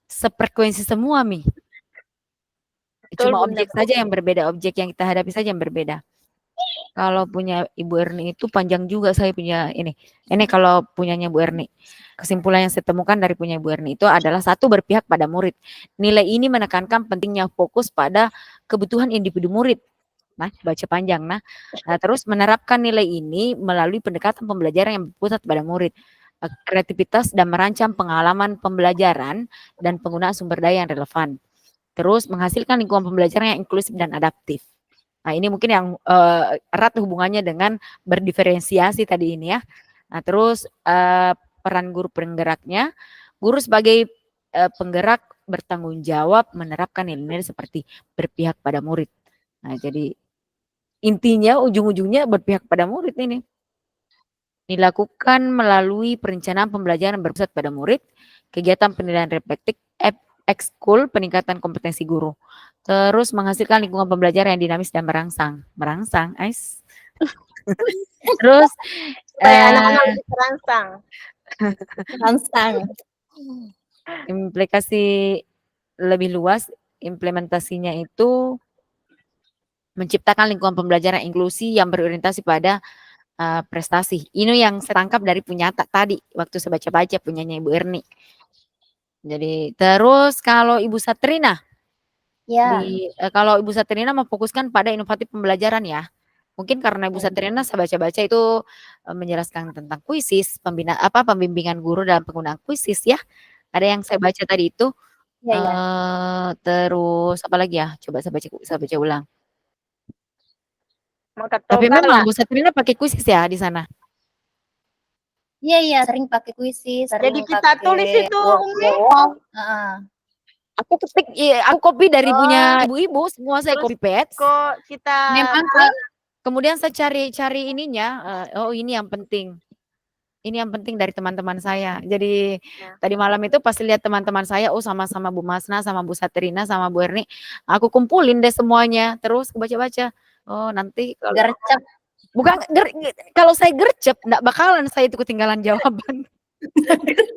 A: sefrekuensi semua, Mi. Cuma objek saja yang berbeda, objek yang kita hadapi saja yang berbeda. Kalau punya Ibu Erni itu panjang juga saya punya ini. Ini kalau punyanya Bu Erni. Kesimpulan yang saya temukan dari punya Ibu Erni itu adalah satu, berpihak pada murid. Nilai ini menekankan pentingnya fokus pada kebutuhan individu murid. Nah, baca panjang. Nah, terus menerapkan nilai ini melalui pendekatan pembelajaran yang berpusat pada murid. Kreativitas dan merancang pengalaman pembelajaran dan penggunaan sumber daya yang relevan. Terus menghasilkan lingkungan pembelajaran yang inklusif dan adaptif. Nah, ini mungkin yang erat hubungannya dengan berdiferensiasi tadi ini ya. Nah, terus peran guru penggeraknya, guru sebagai penggerak bertanggung jawab menerapkan nilai-nilai seperti berpihak pada murid. Nah, jadi intinya ujung-ujungnya berpihak pada murid ini. Dilakukan melalui perencanaan pembelajaran berpusat pada murid, kegiatan penilaian reflektif, ekskul, peningkatan kompetensi guru. Terus menghasilkan lingkungan pembelajaran yang dinamis dan merangsang. Merangsang, guys. Terus
C: Supaya anak-anak lebih terangsang.
D: Langsang.
A: implikasi lebih luas, implementasinya itu menciptakan lingkungan pembelajaran inklusi yang berorientasi pada prestasi. Ini yang saya tangkap dari punyata tadi waktu saya baca-baca punyanya Ibu Erni. Jadi terus kalau Ibu Satrina,
D: Ya,
A: kalau Ibu Satrina memfokuskan pada inovatif pembelajaran ya. Mungkin karena Ibu Satrina saya baca-baca itu menjelaskan tentang kuisis, pembimbingan guru dalam penggunaan kuisis ya. Ada yang saya baca tadi itu.
D: ya, ya.
A: Terus apa lagi ya? Coba saya baca ulang. Tapi
C: Mengkatokan
A: memang
C: lah.
A: Bu Satrina pakai kuisis ya di sana.
D: Iya, iya, sering pakai kuisis, sering
C: Jadi kita
D: pakai
C: tulis itu, Umi.
D: wall. Heeh.
A: Aku ketik, aku copy dari
C: Oh,
A: punya ibu-ibu, semua saya
C: terus
A: copy paste.
C: Kok kita
B: Memang
A: Kemudian saya cari ininya, oh ini yang penting. Ini yang penting dari teman-teman saya. Jadi
C: Ya.
A: tadi malam itu pas lihat teman-teman saya, oh sama-sama Bu Masna, sama Bu Satrina, sama Bu Erni, aku kumpulin deh semuanya. Terus baca-baca. Oh nanti kalau
D: Gercep.
A: bukan kalau saya gercep, enggak bakalan saya itu ketinggalan jawaban.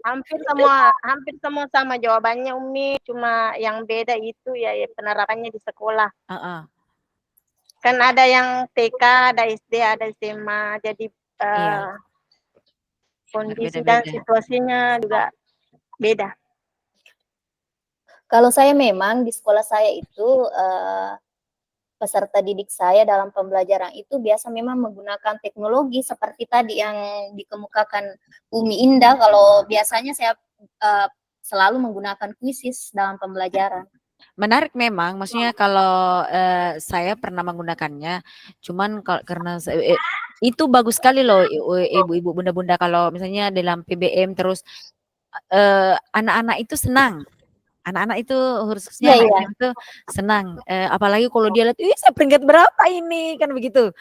C: hampir semua sama jawabannya, Umi. Cuma yang beda itu ya penerapannya di sekolah.
A: Heeh.
C: Kan ada yang TK, ada SD, ada SMA. Jadi
A: Iya.
C: kondisi dan
A: Berbeda-beda.
C: situasinya juga beda.
D: Kalau saya memang di sekolah saya itu peserta didik saya dalam pembelajaran itu biasa memang menggunakan teknologi seperti tadi yang dikemukakan Umi Indah. Kalau biasanya saya selalu menggunakan kuisis dalam pembelajaran.
A: Menarik memang, maksudnya kalau saya pernah menggunakannya, cuman karena itu bagus sekali loh ibu-ibu, bunda-bunda kalau misalnya dalam PBM terus anak-anak itu senang. Anak-anak itu khususnya
D: Iya, iya.
A: itu senang. Apalagi kalau dia lihat, saya peringkat berapa ini kan begitu.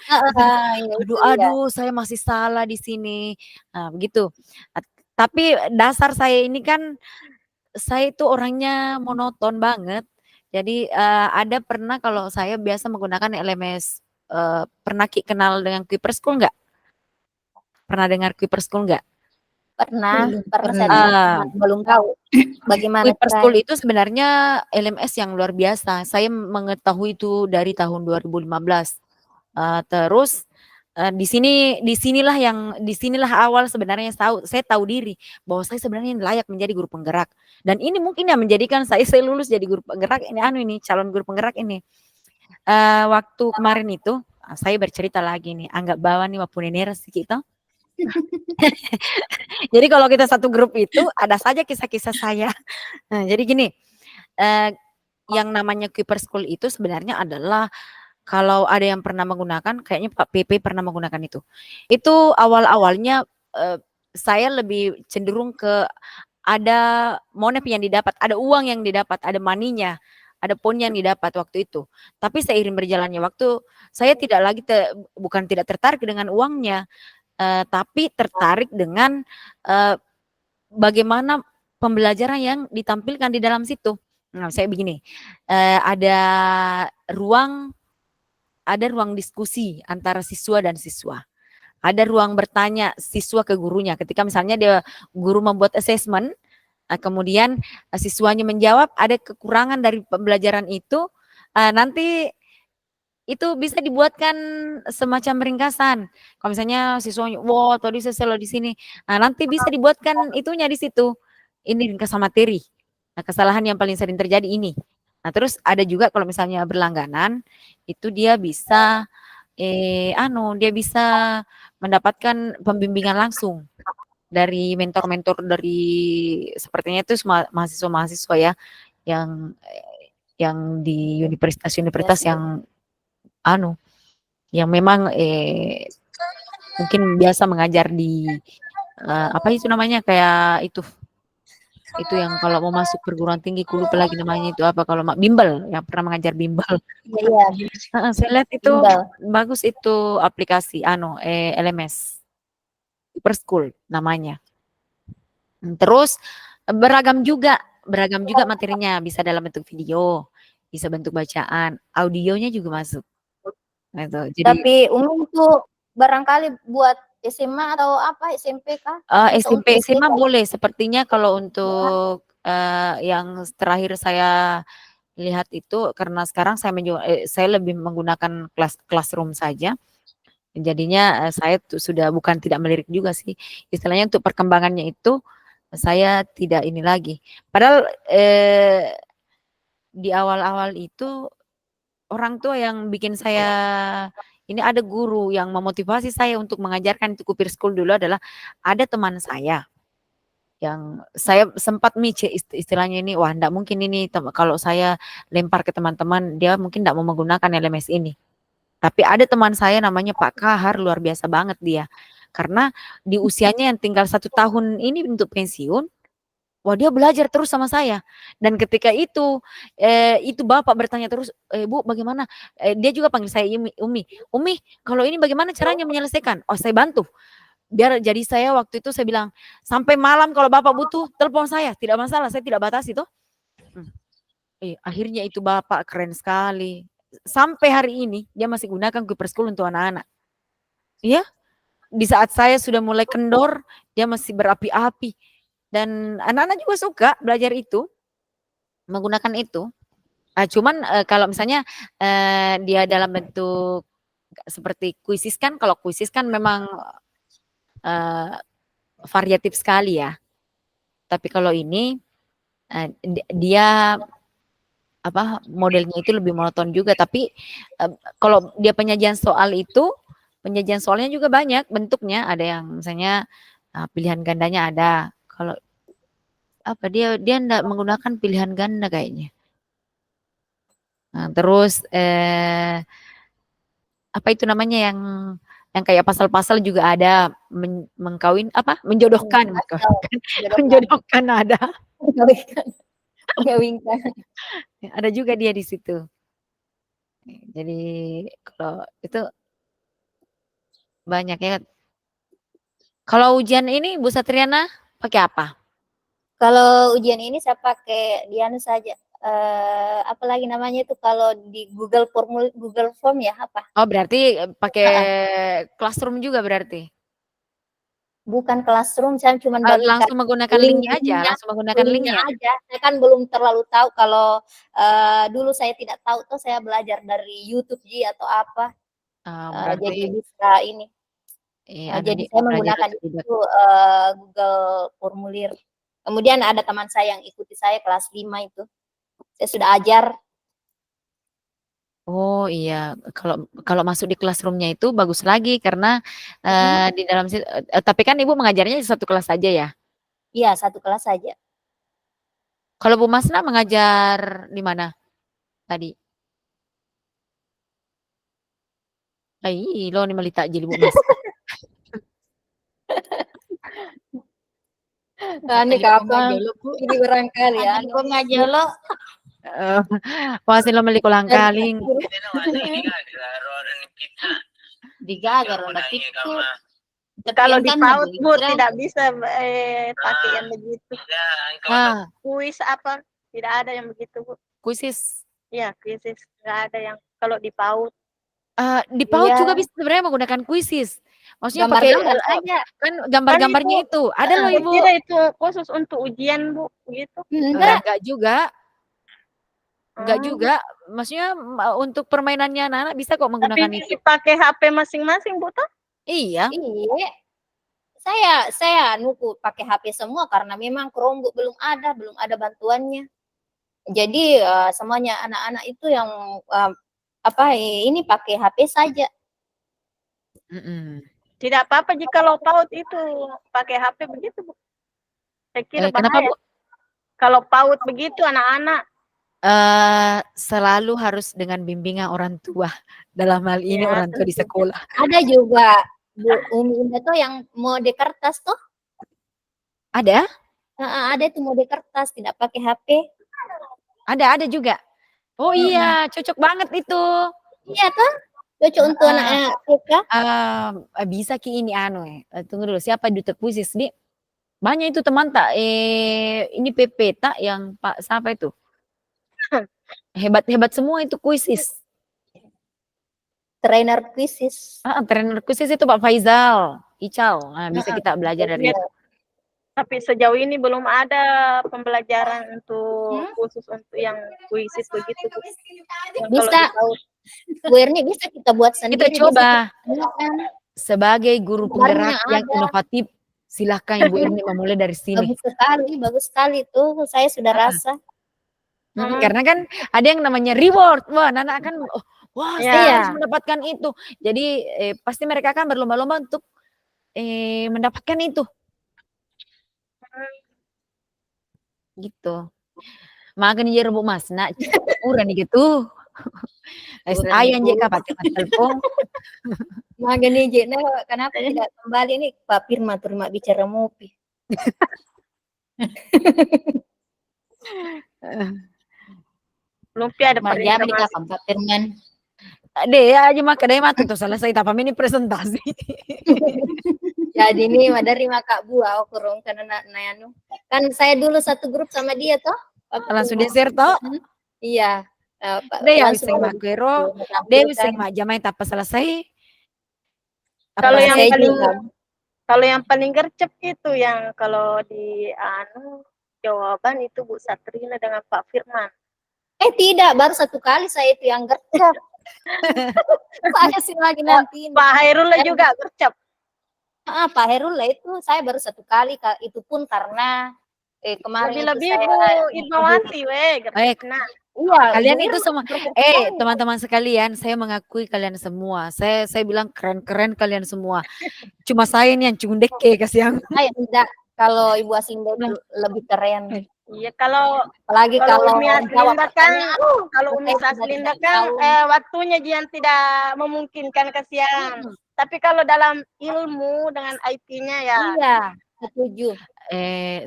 A: Aduh, saya masih salah di sini. Nah, begitu. Tapi dasar saya ini kan saya itu orangnya monoton banget. Jadi ada pernah kalau saya biasa menggunakan LMS. Pernah kenal dengan Kuiper School nggak? Pernah dengar Kuiper School nggak?
D: Pernah saya belum tahu bagaimana
A: Kuiper School itu sebenarnya LMS yang luar biasa. Saya mengetahui itu dari tahun 2015. Terus disinilah awal sebenarnya saya tahu diri bahwa saya sebenarnya layak menjadi guru penggerak. Dan ini mungkin yang menjadikan saya lulus jadi guru penggerak ini calon guru penggerak ini. Waktu kemarin itu saya bercerita lagi nih, anggap bawa nih wapunenera sih kita. Jadi kalau kita satu grup itu ada saja kisah-kisah saya. Nah, jadi gini, yang namanya Kuiper School itu sebenarnya adalah kalau ada yang pernah menggunakan, kayaknya Pak PP pernah menggunakan itu. Itu awal-awalnya saya lebih cenderung ke ada monep yang didapat, ada uang yang didapat, ada maninya, ada poin yang didapat waktu itu. Tapi seiring berjalannya waktu, saya tidak lagi bukan tidak tertarik dengan uangnya, tapi tertarik dengan bagaimana pembelajaran yang ditampilkan di dalam situ. Nah, saya begini, ada ruang diskusi antara siswa dan siswa. Ada ruang bertanya siswa ke gurunya. Ketika misalnya guru membuat assessment, kemudian siswanya menjawab, ada kekurangan dari pembelajaran itu, nanti itu bisa dibuatkan semacam ringkasan. Kalau misalnya siswanya, wah tadi saya salah di sini, nanti bisa dibuatkan itunya di situ. Ini ringkasan materi. Nah, kesalahan yang paling sering terjadi ini. Nah, terus ada juga kalau misalnya berlangganan, itu dia bisa dia bisa mendapatkan pembimbingan langsung dari mentor-mentor dari sepertinya itu mahasiswa-mahasiswa ya yang di universitas-universitas yang yang memang mungkin biasa mengajar di apa itu namanya kayak itu Itu yang kalau mau masuk perguruan tinggi, aku lupa lagi namanya itu apa, kalau bimbel, yang pernah mengajar bimbel.
D: Iya,
A: Heeh, saya lihat itu
D: bimbel.
A: bagus itu aplikasi LMS, Super School namanya. Terus beragam juga materinya, bisa dalam bentuk video, bisa bentuk bacaan, audionya juga masuk. Nah, itu. Jadi
D: Tapi Umi itu barangkali buat SMA atau apa, SMP kah? Bisa untuk
A: SMP, SMA
D: STK?
A: boleh. Sepertinya kalau untuk yang terakhir saya lihat itu, karena sekarang saya lebih menggunakan classroom saja. Jadinya saya sudah bukan tidak melirik juga sih. Istilahnya untuk perkembangannya itu saya tidak ini lagi. Padahal di awal-awal itu orang tua yang bikin saya ini, ada guru yang memotivasi saya untuk mengajarkan itu Kupir School dulu adalah ada teman saya yang saya sempat mice istilahnya ini, wah enggak mungkin ini kalau saya lempar ke teman-teman dia mungkin enggak mau menggunakan LMS ini. Tapi ada teman saya namanya Pak Kahar, luar biasa banget dia. Karena di usianya yang tinggal 1 tahun ini untuk pensiun, wah dia belajar terus sama saya. Dan ketika itu bapak bertanya terus, Bu bagaimana? Dia juga panggil saya Umi. Umi, kalau ini bagaimana caranya menyelesaikan? Oh saya bantu. Jadi saya waktu itu saya bilang, sampai malam kalau bapak butuh, telepon saya, tidak masalah, saya tidak batasi toh. Akhirnya itu bapak keren sekali. Sampai hari ini dia masih gunakan Kupir School untuk anak-anak. Iya, di saat saya sudah mulai kendor, dia masih berapi-api. Dan anak-anak juga suka belajar itu, menggunakan itu. Cuman kalau misalnya dia dalam bentuk seperti kuisis kan, kalau kuisis kan memang variatif sekali ya. Tapi kalau ini dia modelnya itu lebih monoton juga. Tapi kalau dia penyajian soalnya juga banyak bentuknya. Ada yang misalnya pilihan gandanya ada. Kalau dia enggak menggunakan pilihan ganda kayaknya. Nah, terus apa itu namanya yang kayak pasal-pasal juga ada, menjodohkan menjodohkan ada. Ada juga dia di situ. Jadi kalau itu banyak ya. Kalau ujian ini Bu Satriana pakai apa?
D: Kalau ujian ini saya pakai Dianu saja. Apalagi namanya itu kalau di Google Form ya apa?
A: Oh berarti pakai classroom juga berarti?
D: Bukan classroom, saya cuma
A: langsung menggunakan linknya aja, langsung menggunakan linknya
D: aja. Saya kan belum terlalu tahu kalau dulu saya tidak tahu tuh saya belajar dari YouTube atau apa. Jadi bisa ini. Jadi saya menggunakan itu Google Formulir. Kemudian ada teman saya yang ikuti saya kelas 5 itu. Saya sudah ajar.
A: Oh iya, kalau masuk di classroom-nya itu bagus lagi karena di dalam tapi kan Ibu mengajarnya di 1 kelas saja ya?
D: Iya, 1 kelas saja.
A: Kalau Bu Masna mengajar di mana tadi? Lo nih melita jadi Bu Mas.
D: Ini kapan? Ini barangkali ya.
B: Kok ngajolo?
A: Pasin lo melikulang kaling.
B: Digagar udah tikut.
C: Kalau di PAUD Bu tidak bisa pakai yang begitu. Kuis apa? Tidak ada yang begitu Bu.
A: Kuisis.
C: Iya, kuisis. Nggak ada yang kalau di PAUD.
A: Di PAUD juga bisa sebenarnya menggunakan kuisis. Maksudnya pakai kan gambar-gambarnya itu. Ada loh Ibu.
C: Tidak itu khusus untuk ujian Bu, gitu.
A: Enggak juga. Enggak juga. Maksudnya untuk permainannya anak-anak bisa kok menggunakan itu.
C: Tapi pakai HP masing-masing Bu toh?
A: Iya.
D: Iya. Saya nuku pakai HP semua karena memang Chromebook belum ada bantuannya. Jadi semuanya anak-anak itu yang ini pakai HP saja.
C: Tidak apa-apa jika kalau PAUD itu pakai HP begitu Bu. Saya kira
A: kenapa Bu?
C: Kalau PAUD begitu anak-anak
A: selalu harus dengan bimbingan orang tua. Dalam hal ini orang tua di sekolah.
D: Ada juga Bu Umi Indah tuh yang mode kertas tuh.
A: Ada?
D: Ada itu mode kertas, tidak pakai HP.
A: Ada juga. Oh iya, cocok banget itu.
D: Iya toh, cocok untuk anak TK.
A: Bisa ki ini tunggu dulu, siapa duta kuisis nih? Banyak itu teman tak ini PP tak yang Pak siapa itu? Hebat-hebat semua itu kuisis.
D: Trainer kuisis.
A: Trainer kuisis itu Pak Faizal, Ical. Nah, bisa kita belajar dari itu.
C: Tapi sejauh ini belum ada pembelajaran untuk khusus untuk yang kuisis begitu. Bu.
D: Bisa, Bu Erni bisa kita buat sendiri.
A: Kita coba.
D: Bisa.
A: Sebagai guru penggerak
D: Barangnya
A: yang
D: ada.
A: inovatif, silahkan Ibu Erni memulai dari sini.
D: Bagus sekali tuh. Saya sudah rasa.
A: Karena kan ada yang namanya reward. Wah, anak kan wah, saya harus mendapatkan itu. Jadi pasti mereka akan berlomba-lomba untuk mendapatkan itu. Gitu. Makanya dia rebuk Mas, nak kurang gitu. Ayo anjek pakai Mas telepon.
D: Makanya Jena, kenapa tidak kembali nih Pak Firman terima bicara mopi.
C: Lumpia ada
B: Marjam di kapan Pak Firman?
A: Deh aja mah kedai mah tuh selesai tapi ini presentasi.
D: Jadi ini dari Kak Bua kurung karena nayanu. Kan saya dulu satu grup sama dia toh.
A: Langsung di-share toh?
D: Iya.
A: Deh yang sing makero, deh sing majamai tak selesai.
C: Kalau yang paling gercep itu yang kalau di jawaban itu Bu Satrina dengan Pak Firman.
D: Tidak, baru satu kali saya itu yang gercep. Saya sih lagi nanti.
C: Pak Hairullah juga gercep.
D: Pak Hairullah itu saya baru satu kali, itu pun karena kemarin
C: lebih Bu Idmawati gercepna.
D: Iya,
A: kalian itu semua. Teman-teman sekalian, saya mengakui kalian semua. Saya bilang keren-keren kalian semua. Cuma saya nih yang cundek kasihan.
D: Saya tidak. Kalau Ibu Asinda itu lebih keren.
C: Iya, apalagi
D: kalau
C: Umi Aslinda kan, waktunya Jian tidak memungkinkan kasihan. Tapi kalau dalam ilmu dengan IT-nya ya.
D: Iya, setuju.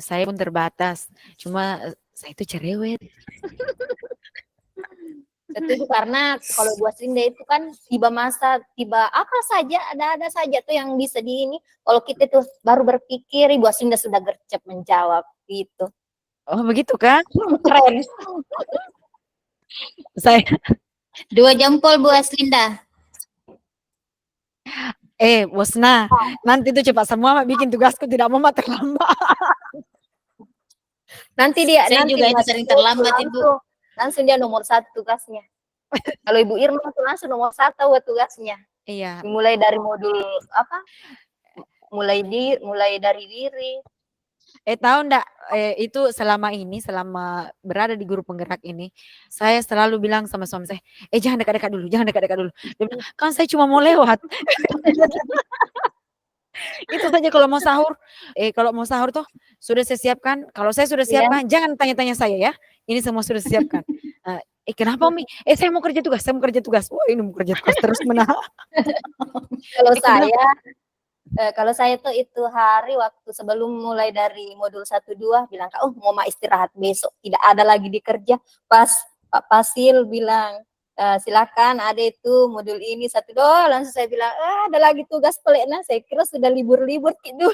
A: Saya pun terbatas. Cuma saya itu cerewet.
D: Setuju karena kalau Bu Aslinda itu kan tiba apa saja ada saja tuh yang bisa di ini. Kalau kita tuh baru berpikir Ibu Aslinda sudah gercep menjawab gitu.
A: Oh begitu kan?
D: Keren.
A: Saya
B: 2 jempol Bu Aslinda.
A: Bosna, nanti itu cepat semua bikin tugasku tidak mau terlambat.
D: Nanti
B: saya juga itu sering terlambat Ibu.
D: Langsung dia nomor 1 tugasnya. Kalau Ibu Irma itu langsung nomor 1 buat tugasnya.
A: Iya.
D: Mulai dari modul apa? Mulai dari diri.
A: Tahu enggak itu selama berada di guru penggerak ini, saya selalu bilang sama suami saya, jangan dekat-dekat dulu. Dia bilang, kan saya cuma mau lewat. Itu saja kalau mau sahur tuh sudah saya siapkan. Kalau saya sudah siapkan, jangan tanya-tanya saya ya. Ini semua sudah siapkan. Kenapa Umi? Saya mau kerja tugas. Wah, ini mau kerja tugas terus menahan.
D: Kalau saya tuh itu hari waktu sebelum mulai dari modul 1-2 bilang, mau istirahat besok, tidak ada lagi dikerja. Pas Pak Pasil bilang, silakan ada itu modul ini 1-2, langsung saya bilang, ada lagi tugas pelekna, saya kira sudah libur-libur tidur.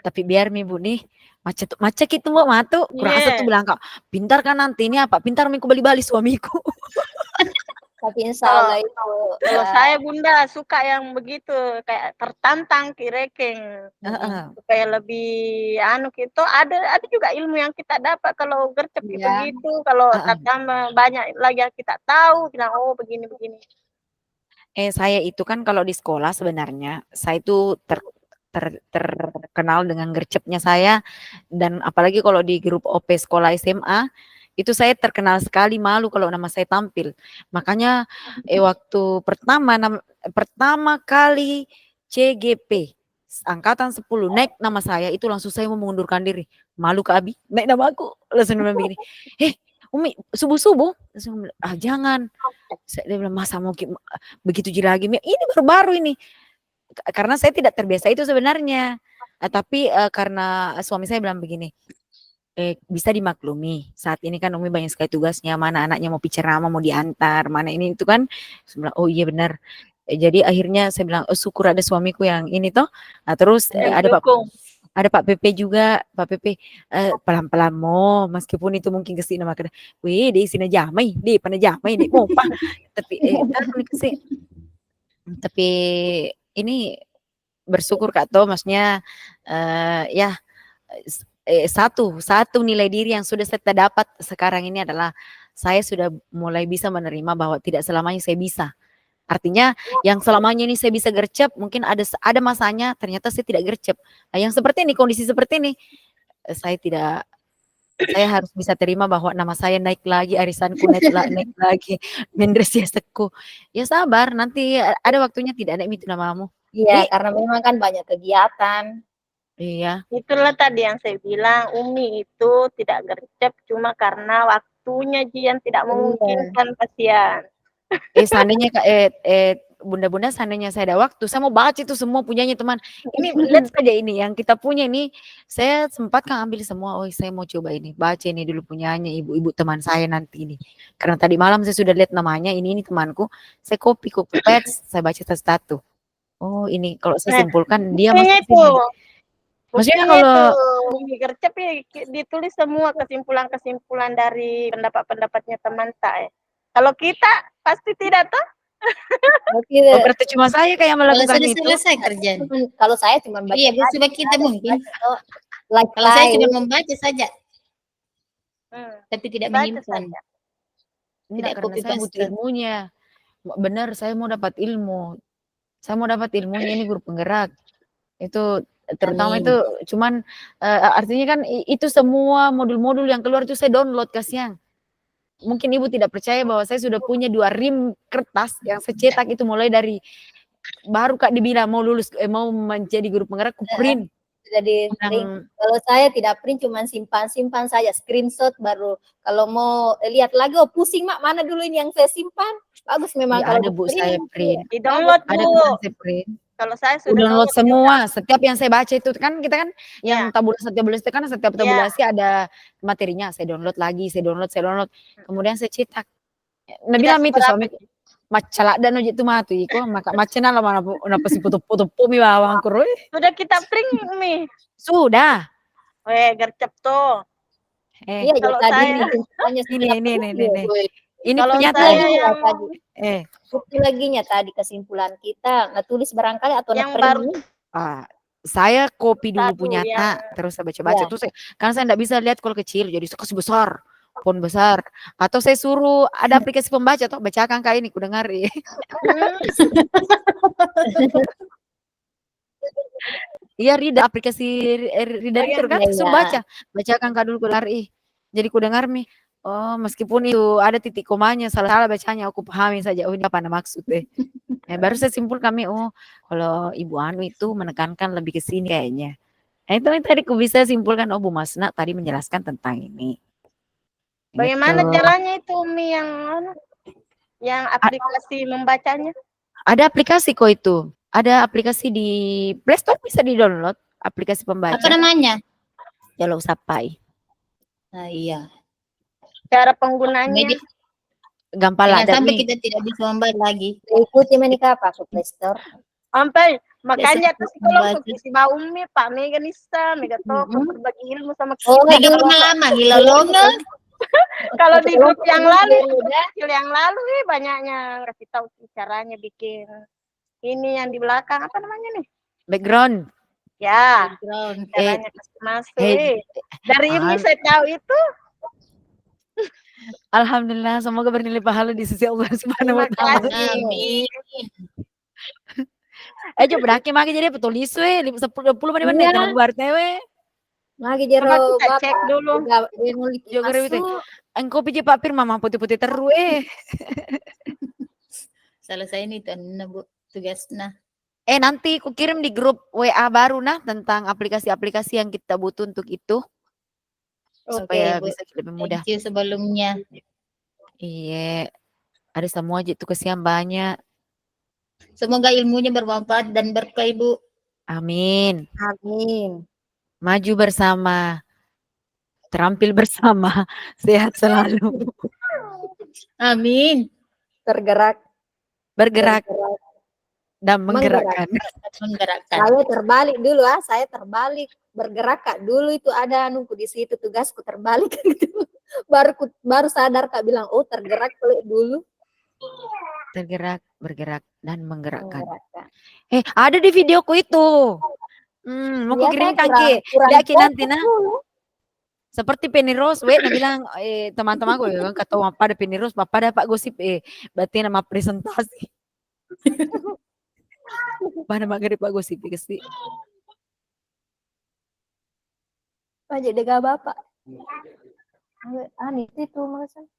A: Tapi biar Bu nih, macet itu mau matu, kurasa tuh bilang pintar kan nanti ini apa? Pintar miku bali-bali suamiku.
D: Tapi insya Allah itu.
C: Kalau saya Bunda suka yang begitu kayak tertantang kireking supaya lebih gitu. Ada juga ilmu yang kita dapat kalau gercep begitu. Kalau tambah banyak lagi yang kita tahu, bilang begini.
A: Saya itu kan kalau di sekolah sebenarnya saya itu terkenal dengan gercepnya saya, dan apalagi kalau di grup OP sekolah SMA. Itu saya terkenal sekali malu kalau nama saya tampil. Makanya waktu pertama kali CGP angkatan 10 naik nama saya, itu langsung saya mau mengundurkan diri. Malu ke Abi, naik nama aku. Langsung bilang begini, Umi subuh-subuh. Jangan. Dia bilang, masa mau begitu lagi? Ini baru-baru ini. Karena saya tidak terbiasa itu sebenarnya. Tapi karena suami saya bilang begini, bisa dimaklumi saat ini kan Umi banyak sekali tugasnya, mana anaknya mau ceramah, mau diantar, mana ini itu kan. Saya bilang, oh iya benar. Jadi akhirnya saya bilang, oh syukur ada suamiku yang ini toh. Nah terus
C: Dukung.
A: ada Pak PP juga, Pak PP pelan-pelan mo, meskipun itu mungkin kesini maka, wih di sini jamai, di pana jamai, di mau pak, tapi tapi ini bersyukur Kak Toh, maksudnya ya satu nilai diri yang sudah saya dapat sekarang ini adalah saya sudah mulai bisa menerima bahwa tidak selamanya saya bisa. Artinya yang selamanya ini saya bisa gercep, mungkin ada masanya ternyata saya tidak gercep. Nah, yang seperti ini, kondisi seperti ini, saya harus bisa terima bahwa nama saya naik lagi, arisanku naik lagi, mendres yaseku. Ya sabar, nanti ada waktunya tidak ada itu namamu.
D: Iya, karena memang kan banyak kegiatan.
A: Iya.
C: Itulah tadi yang saya bilang, Umi itu tidak gercep cuma karena waktunya Jian tidak memungkinkan, kasihan.
A: Seandainya bunda-bunda seandainya saya ada waktu, saya mau baca itu semua punyanya teman. Ini lihat saja ini yang kita punya ini, saya sempat kan ambil semua. Oh, saya mau coba ini, baca ini dulu punyanya ibu-ibu teman saya nanti ini. Karena tadi malam saya sudah lihat namanya, ini temanku, saya copy paste, saya baca satu-satu. Oh, ini kalau saya simpulkan dia masih
C: itu.
A: Maksudnya kalau
C: Umi gercep ditulis semua kesimpulan-kesimpulan dari pendapat-pendapatnya teman saya. Kalau kita pasti tidak toh?
A: berarti cuma saya kayak melakukan
B: Kalau
A: itu.
B: sudah selesai kerjaan.
D: Kalau saya cuma baca.
B: Iya, coba kita mungkin.
D: Like
B: Kalau saya cuma membaca saja, tapi tidak menyimpan.
A: Tidak, karena saya butuh ilmunya. Benar, saya mau dapat ilmu. Saya mau dapat ilmunya, ini guru penggerak. Itu terutama itu cuman artinya kan itu semua modul-modul yang keluar itu saya download kasihan. Mungkin ibu tidak percaya bahwa saya sudah punya 2 rim kertas yang saya cetak itu mulai dari baru Kak dibilang mau lulus mau menjadi guru penggerak ku print.
D: Jadi kalau saya tidak print cuma simpan saja screenshot, baru kalau mau lihat lagi pusing mak mana dulu ini yang saya simpan. Bagus memang
A: ya,
D: kalau
A: ada Bu saya print.
C: Di download
A: ada
C: Bu.
A: saya print.
C: Kalau saya sudah
A: download semua, setiap yang saya baca itu kan kita kan yang tabulasi itu kan setiap tabulasi ada materinya, saya download lagi, saya download, kemudian saya cetak. Nabi bilang itu suami macala dan uji itu matu iko maka macena lah mana si putu-putu mi bawang kurui.
C: Sudah kita print Mi.
A: Sudah.
C: Gercep tuh.
D: Iya,
C: kalau
D: tadi
A: ini. Ini
C: kalau
A: punya
C: saya yang
D: bukti laginya tadi kesimpulan kita nggak tulis barangkali atau
C: yang baru
A: saya copy dulu
C: Satu
A: punya
C: yang-
A: terus saya baca-baca terus karena saya enggak bisa lihat kalau kecil jadi saya kasih besar font besar atau saya suruh ada aplikasi pembaca atau bacakan Kak ini ku dengar ya. Iya reader aplikasi reader itu kan suruh bacakan Kak dulu ku dengar jadi ku dengar mi. Oh, meskipun itu ada titik komanya, salah bacanya aku pahami saja. Oh, ini apa maksud deh. Baru saya simpul kami, oh, kalau Ibu Anu itu menekankan lebih ke sini kayaknya. Nah, itu yang tadi aku bisa simpulkan, oh Bu Masna tadi menjelaskan tentang ini.
C: Bagaimana caranya itu Mi yang aplikasi membacanya?
A: Ada aplikasi kok itu. Ada aplikasi di Play Store bisa di-download aplikasi pembaca.
B: Apa namanya?
A: Jalur Sapai.
B: Nah, iya.
C: Cara penggunaannya
A: gampang lah.
B: Sampai kita tidak bisa membaca lagi.
D: Ikuti menikah apa ke Play Store.
C: Sampai makanya kalau si Mbak Umi, Pak Mega Nisa, Mega Toko berbagi ilmu sama kita.
B: Oh, Mega lama gila.
C: Kalau di grup yang lalu, banyaknya kasih tahu caranya bikin ini yang di belakang apa namanya nih?
A: Background.
C: Ya. Caranya kasih masuk. Dari ini saya tahu itu.
A: Alhamdulillah, semoga bernilai pahala di sisi Allah Subhanahu wa taala.
B: Amin.
A: Coba beraki maki jadi petulis 10 menit teman buat tewe.
D: Magi jero
C: kita cek dulu.
A: Engkau piji papir mama putih-putih terus
B: Selesai ini Bu tugasnya.
A: Nanti ku kirim di grup WA baru tentang aplikasi-aplikasi yang kita butuh untuk itu. Supaya bisa lebih mudah.
B: Thank you sebelumnya.
A: Iya, ada semua aja tuh kesian banyak.
B: Semoga ilmunya bermanfaat dan berkah Ibu.
A: Amin.
D: Amin.
A: Maju bersama, terampil bersama, sehat selalu.
B: Amin.
D: Tergerak,
A: Bergerak
D: bergerak,
A: dan
D: menggerak.
A: menggerakkan.
B: Menggerakkan.
D: Saya terbalik dulu saya terbalik. Bergerak Kak. Dulu itu ada nunggu di situ tugasku terbalik gitu. Baru sadar Kak bilang, oh tergerak dulu.
A: Tergerak, bergerak, dan menggerakkan.
D: Menggerakkan.
A: Ada di videoku itu. Mau
D: Iya,
A: ku
D: saya
A: kirimkan
D: kurang
A: Ki. Lihat Ki nanti
D: fokus
A: nah.
D: dulu.
A: Seperti Penny Rose, nah bilang teman-temanku ya kan kata apa ada Penny Rose, apa ada Pak Gosip, berarti nama presentasi. Mana magari Pak Gosip kasi.
D: Aja dega Bapak. Nih itu maksudnya.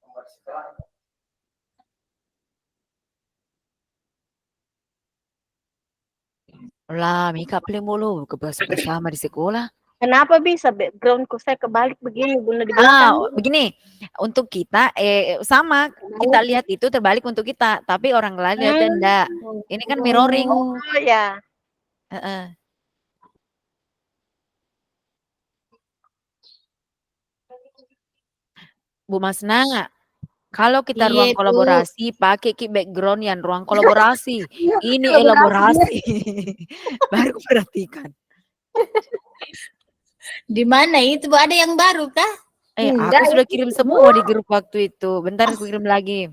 A: Lah, Mika play mulu bersama di sekolah.
C: Kenapa bisa backgroundku saya kebalik begini, Bunda, di belakang?
A: Begini, untuk kita sama kita lihat itu terbalik untuk kita, tapi orang lain lihatnya enggak. Ini kan mirroring.
C: Oh ya.
A: Heeh. Bu Masna, kalau kita ruang
B: Iya, Bu.
A: kolaborasi pakai background yang ruang kolaborasi. Ini
D: Kolaborasi.
A: elaborasi. Baru perhatikan.
B: Di mana itu, Bu? Ada yang baru kah?
A: Aku sudah kirim semua di grup waktu itu. Bentar aku kirim lagi.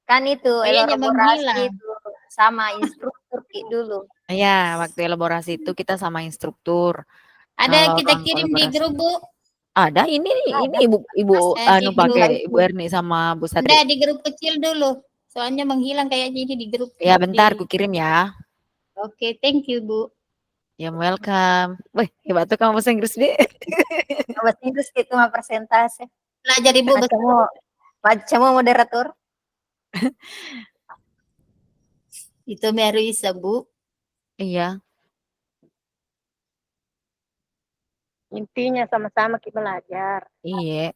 D: Kan itu
B: Kayaknya
D: elaborasi
B: menghilang.
D: itu sama instruktur dulu.
A: Ya, waktu elaborasi itu kita sama instruktur.
B: Ada
A: Kalau
B: kita
A: ruang
B: kirim di
A: kolaborasi.
B: grup, Bu.
A: Ada ini ibu
B: Saya kirim
A: pakai Bu Erni sama Bu Satri.
B: Udah di grup kecil dulu. Soalnya menghilang kayaknya ini di grup.
A: Ya bentar aku kirim ya.
B: Oke, thank you, Bu.
A: Ya welcome. Wih, hebat tuh kamu bahasa Inggris deh.
D: Bahasa Inggris itu mah persentase.
B: Belajar Ibu
D: Macam moderator.
B: itu baru bisa, Bu.
A: Iya.
C: Intinya sama-sama kita belajar.
A: Iya.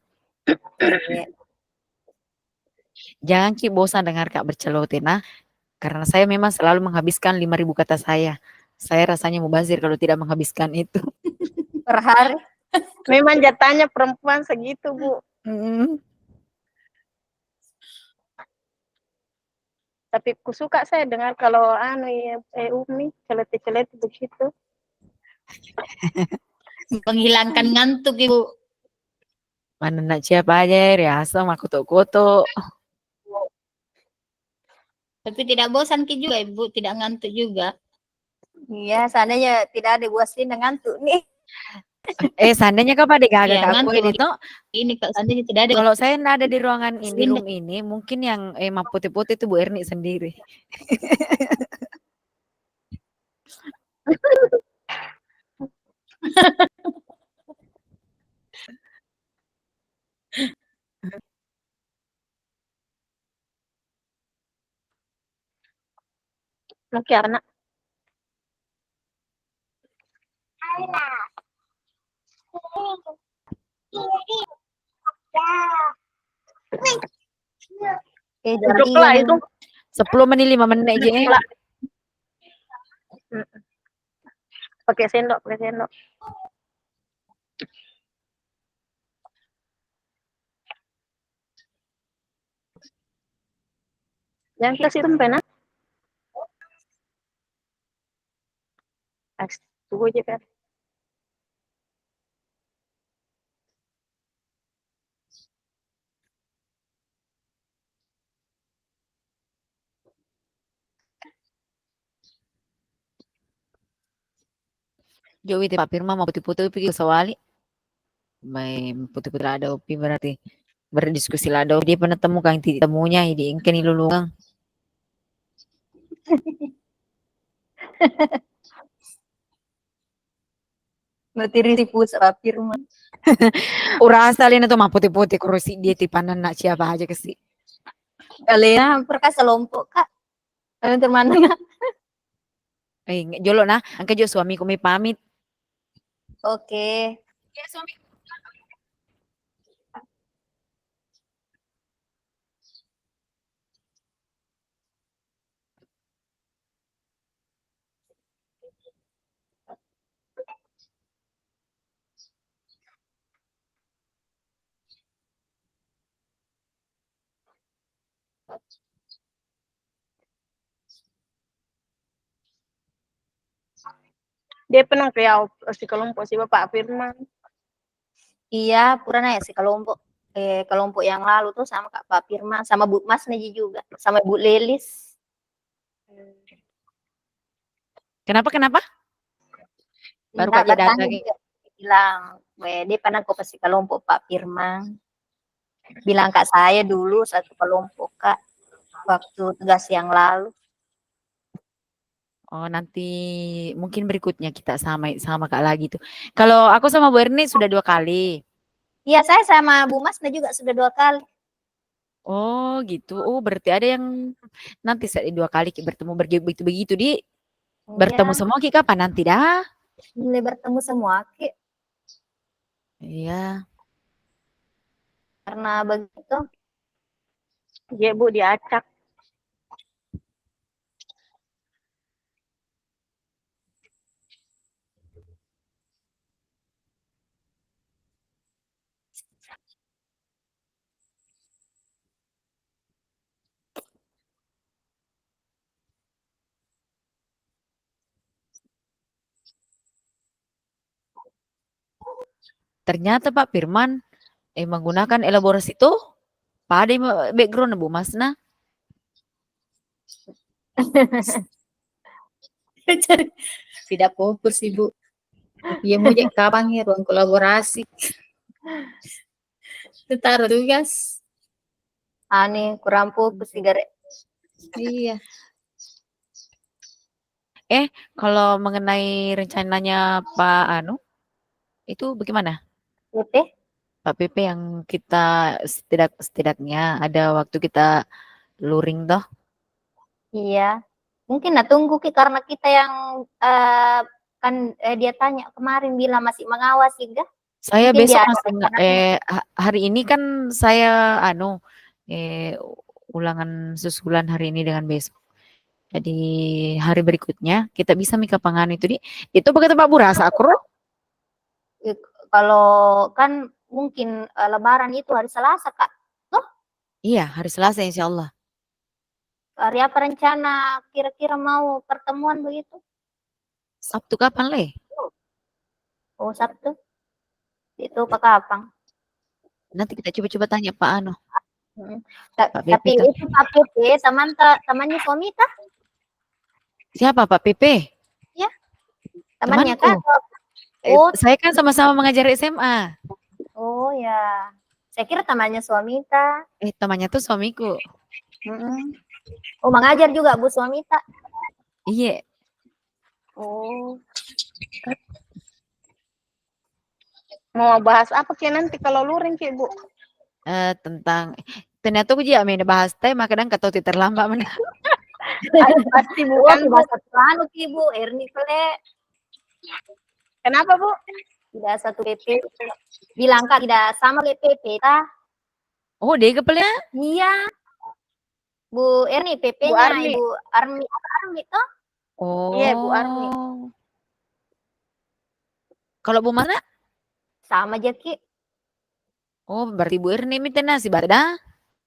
A: Jangan Ki bosan dengar Kak berceloteh. Nah, karena saya memang selalu menghabiskan 5.000 kata saya. Saya rasanya mubazir kalau tidak menghabiskan itu.
D: Per hari.
C: Memang jatahnya perempuan segitu, Bu. Tapi ku suka saya dengar kalau Umi celete-celete begitu.
B: Menghilangkan ngantuk, Ibu.
A: Mana nak siapa aja ya, sama koto-koto.
B: Tapi tidak bosan Ki juga, Ibu. Tidak ngantuk juga.
D: Iya, seandainya tidak ada buas dengan ngantuk nih.
A: Seandainya kau pada gagal
B: Iya,
A: Kak aku
B: ngantuk.
A: itu.
B: Ini kalau seandainya tidak ada.
A: Kalau saya nggak ada di ruangan ini, di
B: Sini.
A: room ini, mungkin yang emang putih-putih itu Bu Erni sendiri.
C: Oke, anak.
D: Jadi
C: itu
A: 10 menit 5 menit aja.
C: pakai sendok. Yang kasih tempe, nak. Tunggu aja kan.
A: Jowi Pak Firman mau putih-putih pergi ke Sawali. Main putih-putih ada opi berarti berdiskusi lah ada dia pernah temukan titik temunya di ingken lulungang.
D: berarti ribu Pak Firman.
A: Urasa lena tuh mah putih-putih kurusi dia tipanan nak siapa aja kesi.
D: Kalian perkas selompok Kak. Kalian teman-teman.
A: Jolo nah, angka jo suamiku may pamit.
D: Oke.
A: Ya suami.
C: Dia pernah ke kelompok si Bapak Firman.
D: Iya, pernah ya sih kelompok yang lalu tuh sama Kak Pak Firman, sama Bu Mas Neji juga, sama Bu Lelis.
A: Kenapa? Baru
D: Enggak,
A: Kak Jaya
D: bertanya
A: datang.
D: juga, bilang, dia pernah kok pasti kelompok Pak Firman. Bilang Kak saya dulu satu kelompok Kak, waktu tugas yang lalu.
A: Oh, nanti mungkin berikutnya kita sama Kak lagi tuh. Kalau aku sama Bu Erni sudah 2 kali.
D: Iya, saya sama Bu Mas juga sudah 2 kali.
A: Oh, gitu. Oh, berarti ada yang nanti saya 2 kali bertemu begitu-begitu di bertemu
D: Iya,
A: semua Ki kapan nanti dah?
D: mulai bertemu semua Ki,
A: Iya.
D: karena begitu.
C: Iya Bu, diacak.
A: Ternyata Pak Firman menggunakan elaborasi itu pada background Bu Masna.
B: Tidak fokus Ibu. Dia mau jadi kapan ya ruang kolaborasi. Taruh tugas.
D: Aneh, kurang fokus sih Gare.
B: Iya.
A: Kalau mengenai rencananya Pak itu bagaimana?
D: Oke.
A: Pak PP yang kita setidaknya ada waktu kita luring toh.
D: Iya. Mungkin tunggu Ki, karena kita yang kan dia tanya kemarin bilang masih mengawasi enggak?
A: Saya
D: Mungkin
A: besok
D: dia ada
A: masih
D: rencana.
A: hari ini kan saya ulangan susulan hari ini dengan besok. Jadi hari berikutnya kita bisa mika pangan itu itu begitu Pak Burasa aku.
D: Kalau kan mungkin Lebaran itu hari Selasa Kak.
A: Iya, hari Selasa insya Allah.
D: Hari apa rencana kira-kira mau pertemuan begitu?
A: Sabtu kapan Le?
D: Oh, Sabtu. Itu Pak Kapang.
A: Nanti kita coba-coba tanya Pak
D: Hmm.
A: Pak PP
D: Tapi
A: tuh.
D: itu Pak PP temannya Somita,
A: Siapa Pak PP?
D: temannya
A: Temanku.
D: Kak. Oh,
A: Saya kan sama-sama mengajar SMA.
D: oh ya. Saya kira temannya Somita.
A: Temannya tuh suamiku.
D: Mm-mm. Oh, mengajar juga Bu Somita.
A: Iya,
D: Oh,
C: Mau bahas apa Ki nanti kalau luring Ki Bu?
A: tentang ternyata aku juga main bahas tema kadang kata terlambat mana.
C: Pasti
D: oh,
C: bukan Bu.
D: tidak satu anu Ki Bu, Erni Pele.
C: Kenapa Bu?
D: Tidak satu PP. Bilang Kak tidak sama PP ta?
A: Oh, dia kepala.
D: Iya. Bu Erni PP-nya
C: Bu Armi.
D: Ibu Armi Armi toh?
A: Oh.
C: Iya Bu Armi.
A: Kalau Bu mana?
D: Sama aja Ki.
A: Oh, berarti Bu Erni minta nasi barda.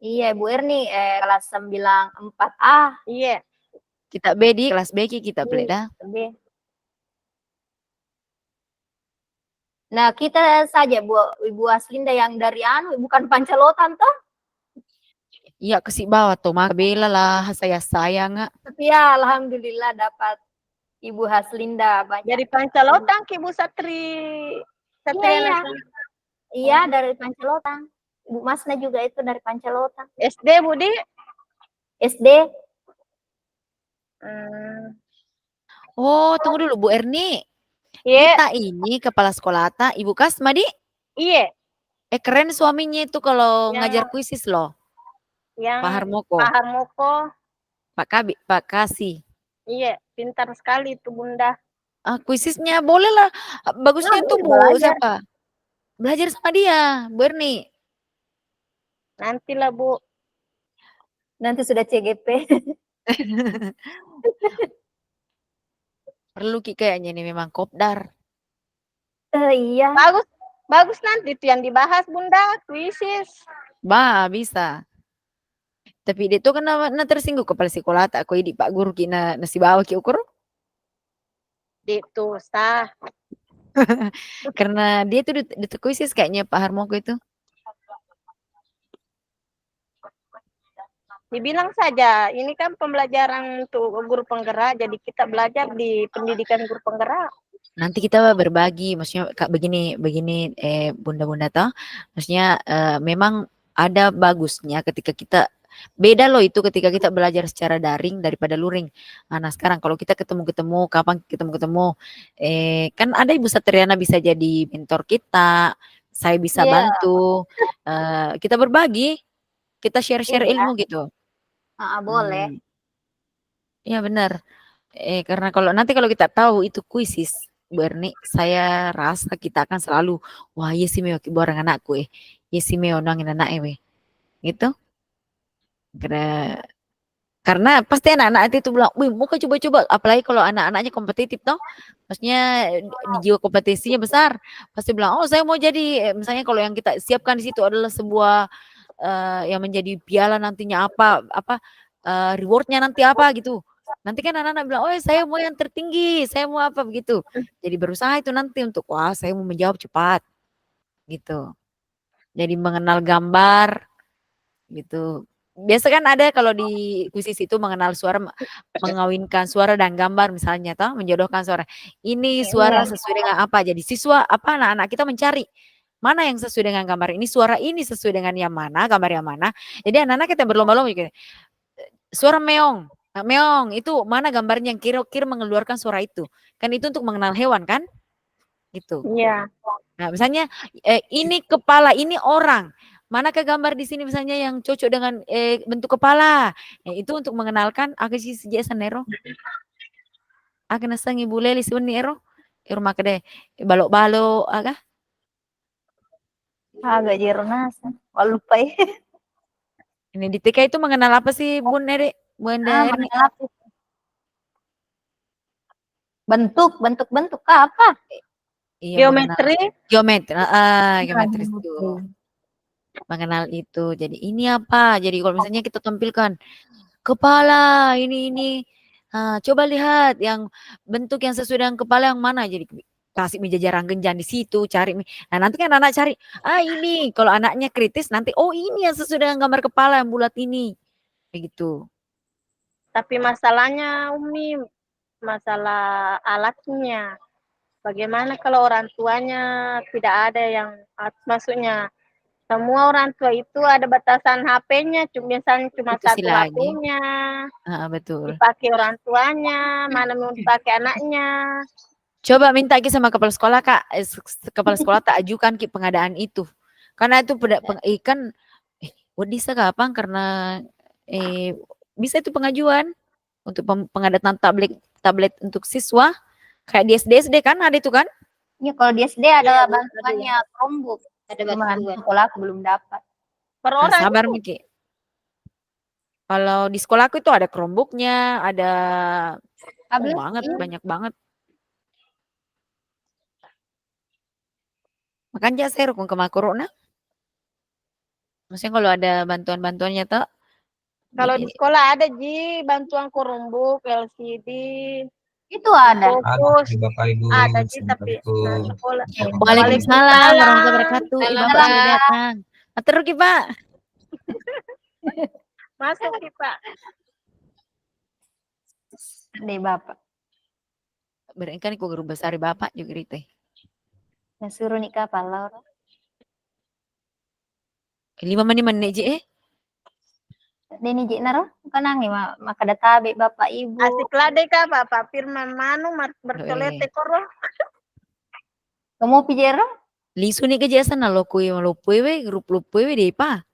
D: Iya, Bu Erni kelas 94A.
C: Iya.
A: Kita B di kelas B kita beli dah.
D: B. Nah, kita saja Bu Ibu Aslinda yang dari bukan Pancalotan toh?
A: Iya, kasih bawa tuh maka bela lah saya sayang.
D: Tapi ya alhamdulillah dapat Ibu Haslinda banyak.
C: Dari Pancalotan Ki Bu Satria
D: Iya.
C: Nasional.
D: Iya, dari Pancalotan. Bu Masna juga itu dari Pancalotan.
C: SD Bu di?
D: SD.
A: Oh, tunggu dulu Bu Erni.
C: Iya.
A: Kita ini kepala sekolah Ibu Kasma di?
C: Iya.
A: Keren suaminya itu kalau
C: Yang-
A: ngajar kuisis loh.
C: Yang
A: Pak Harmoko.
C: Pak Harmoko.
A: Pak Kasih.
C: Iya, pintar sekali itu Bunda.
A: Kuisisnya boleh lah. Bagusnya
D: Nah,
A: tuh Bu
D: belajar.
A: siapa? Belajar sama dia, Bu Erni.
C: Nantilah Bu.
D: Nanti sudah CGP.
A: Perlu Ki kayaknya ini memang kopdar.
D: Iya.
C: Bagus. Bagus nanti itu yang dibahas Bunda, kuisis.
A: Bisa. Tapi dia tuh kan tersinggung kepala sekolah tak koi di Pak Guru kina nasi bawa ki ukur.
C: Itu sah.
A: Karena dia tuh di kuisis kayaknya Pak Harmoko itu.
C: Dibilang saja, ini kan pembelajaran untuk guru penggerak, jadi kita belajar di pendidikan guru penggerak.
A: Nanti kita berbagi, maksudnya Kak begini bunda-bunda toh, maksudnya memang ada bagusnya ketika kita beda loh itu ketika kita belajar secara daring daripada luring. Nah sekarang kalau kita ketemu-ketemu, kapan ketemu-ketemu, kan ada Ibu Satriana bisa jadi mentor kita, saya bisa
D: Iya,
A: bantu, kita berbagi, kita share-share
D: iya,
A: ilmu gitu.
D: boleh.
A: Hmm, ya benar. Karena kalau kita tahu itu kuisis, Berni, saya rasa kita akan selalu, wah iya sih meo borang anakku iya sih meo nangin anak gitu. Karena pasti anak-anak itu bilang, wih mau coba-coba, apalagi kalau anak-anaknya kompetitif toh, maksudnya di jiwa kompetisinya besar, pasti bilang, oh saya mau jadi, misalnya kalau yang kita siapkan di situ adalah sebuah yang menjadi piala nantinya apa rewardnya nanti apa gitu. Nanti kan anak-anak bilang, oh saya mau yang tertinggi, saya mau apa begitu. Jadi berusaha itu nanti untuk, wah saya mau menjawab cepat gitu. Jadi mengenal gambar gitu. Biasa kan ada kalau di kuisis itu mengenal suara, mengawinkan suara dan gambar misalnya toh, menjodohkan suara. Ini suara
D: Iya,
A: sesuai dengan apa? Jadi siswa apa anak-anak kita mencari mana yang sesuai dengan gambar ini, suara ini sesuai dengan yang mana, gambar yang mana. Jadi anak-anak kita berlomba-lomba gitu. Suara meong. Nah, meong itu mana gambarnya yang kira-kira mengeluarkan suara itu. Kan itu untuk mengenal hewan kan? Gitu.
C: Iya.
A: Nah, misalnya ini kepala, ini orang. Manakah gambar di sini misalnya yang cocok dengan bentuk kepala? Itu untuk mengenalkan aku sih sejak sanero. Aku nasang ibu leli suni ero. Ero maka deh balok-balok aga.
D: agak jernas. Wah, lupa ya.
A: Ini di TK itu mengenal apa sih Bun Ere? Bunda Erni?
D: Mengenal apa? Bentuk apa?
A: Iya mengenal
C: Geometri,
A: geometri.
D: Nah,
A: Geometris itu.
D: geometri.
A: Mengenal itu. Jadi ini apa? Jadi kalau misalnya kita tampilkan kepala ini. Coba lihat yang bentuk yang sesuai dengan kepala yang mana. Jadi kasih meja jarang genjang di situ cari. Nah nanti kan anak cari. Ini kalau anaknya kritis nanti oh ini yang sesuai dengan gambar kepala yang bulat ini. Begitu.
C: tapi masalahnya Umi, masalah alatnya. Bagaimana kalau orang tuanya tidak ada yang, maksudnya semua orang tua itu ada batasan HP-nya, misalnya cuma
A: Itu sih
C: satu
A: lagi.
C: HP-nya,
A: Betul.
C: dipakai orang tuanya, mana mau dipakai anaknya.
A: Coba minta Ki sama kepala sekolah Kak. Kepala sekolah tak ajukan Ki pengadaan itu. Karena itu kan bisa kapan karena bisa itu pengajuan untuk pengadaan tablet untuk siswa kayak di SD kan ada itu kan?
D: Ya, kalau di SD ada
B: Iya, Bu,
D: bantuannya Chromebook.
B: ada
D: Cuma di
B: bantuan.
D: sekolah aku belum dapat.
C: Per
A: Nah,
C: orang
A: sabar
C: itu
A: Miki. Kalau di sekolahku itu ada Chromebooknya, ada
D: Tablet,
A: banget,
D: iya.
A: banyak banget. Makanya saya rukun ke Corona. Maksudnya kalau ada bantuan-bantuannya tuh,
C: kalau
A: jadi
C: di sekolah ada Ji bantuan Chromebook, LCD,
D: Itu ada.
C: fokus,
E: Ada Bapak Ibu,
C: ada Ji tapi
E: Assalamualaikum.
C: sekolah.
A: Waalaikumsalam warahmatullahi wabarakatuh. Ibu Bapak
C: Waalaikumsalam.
A: sudah datang. Terus Ki Pak.
C: Masuk Ki Pak.
D: Deh Bapak.
A: Berarti kan aku guru besar Bapak juga itu.
D: Yang suruh nikah Laura.
A: 5 menit je
D: Deni Jik Naro, bukan nangi maka databe Bapak Ibu.
C: Asik lah deh Kak Bapak Firman Manu bercolete koro.
D: Kamu pijero?
A: Lisu ni kerja sana lo kui grup lupui we deh pa.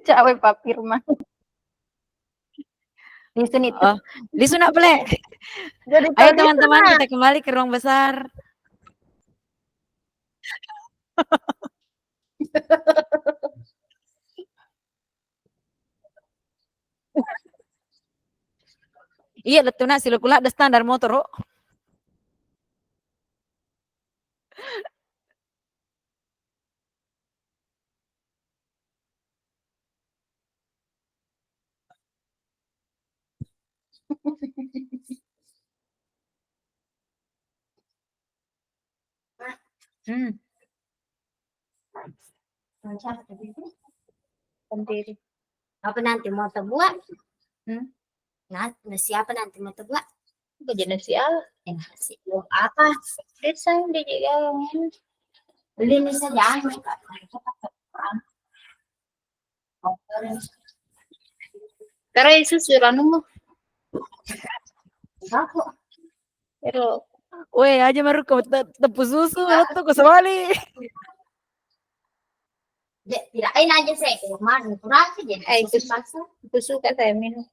D: Cawe Pak Firman. Lisun itu.
A: Oh, lisu nak pelek.
C: Jadi
A: Ayo
C: kalau
A: teman-teman
C: sana,
A: kita kembali ke ruang besar. Iya letuna silukula ada standar motor. Oh.
B: Sendiri.
D: Apa nanti mau terbuat? Nasi apa nanti mau terbuat?
B: Apa jenis sial?
D: Nasi apa?
B: Desa di juga.
D: Beli ini saja.
B: Karena itu sudah nunggu.
D: Aku
B: Pero
A: Weh, aja baru kau tepus susu, tuh ke sebalik.
D: tidak lain aja saya kemarin kurang saja.
B: itu
D: Paksa.
B: aku suka saya minum.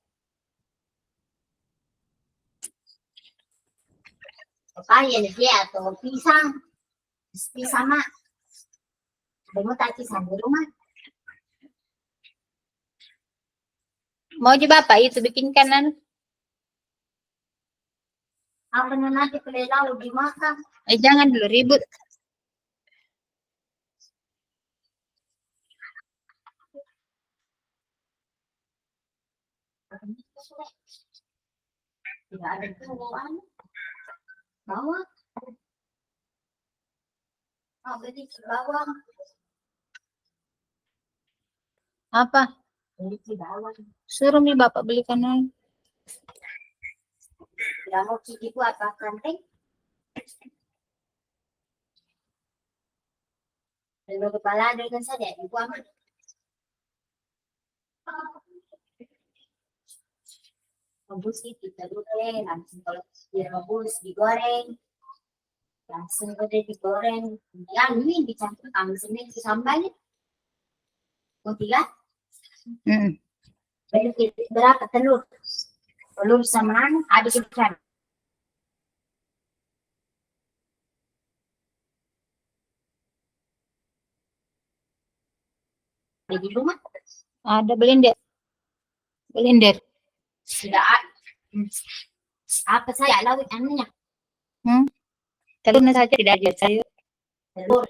D: Papaya dia atau pisang. Pisang mak. Mau tak pisang di rumah?
B: Mau juga Bapak itu bikin kanan.
D: Apa nanti pelelau dimakan?
B: Jangan dulu ribut.
D: Tidak ada tuan. Bawa. Beli bawang.
B: Apa?
D: Beli bawang.
B: Suruh nih Bapak beli kanan.
D: Tidak mau ciki buat apa penting? Lalu kepala dengan saja ibu aman. Rebus kita goreng, langsung kalau direbus digoreng, langsung udah digoreng. Yang ini dicampur kami sendiri sambalnya. Mau 3? Berapa telur? Telur sama habis ikan. Di rumah
B: Ada blender. Blender.
D: tidak ada. Apa saya lauk anunya?
B: Telurnya saja tidak ada sayur.
D: Telur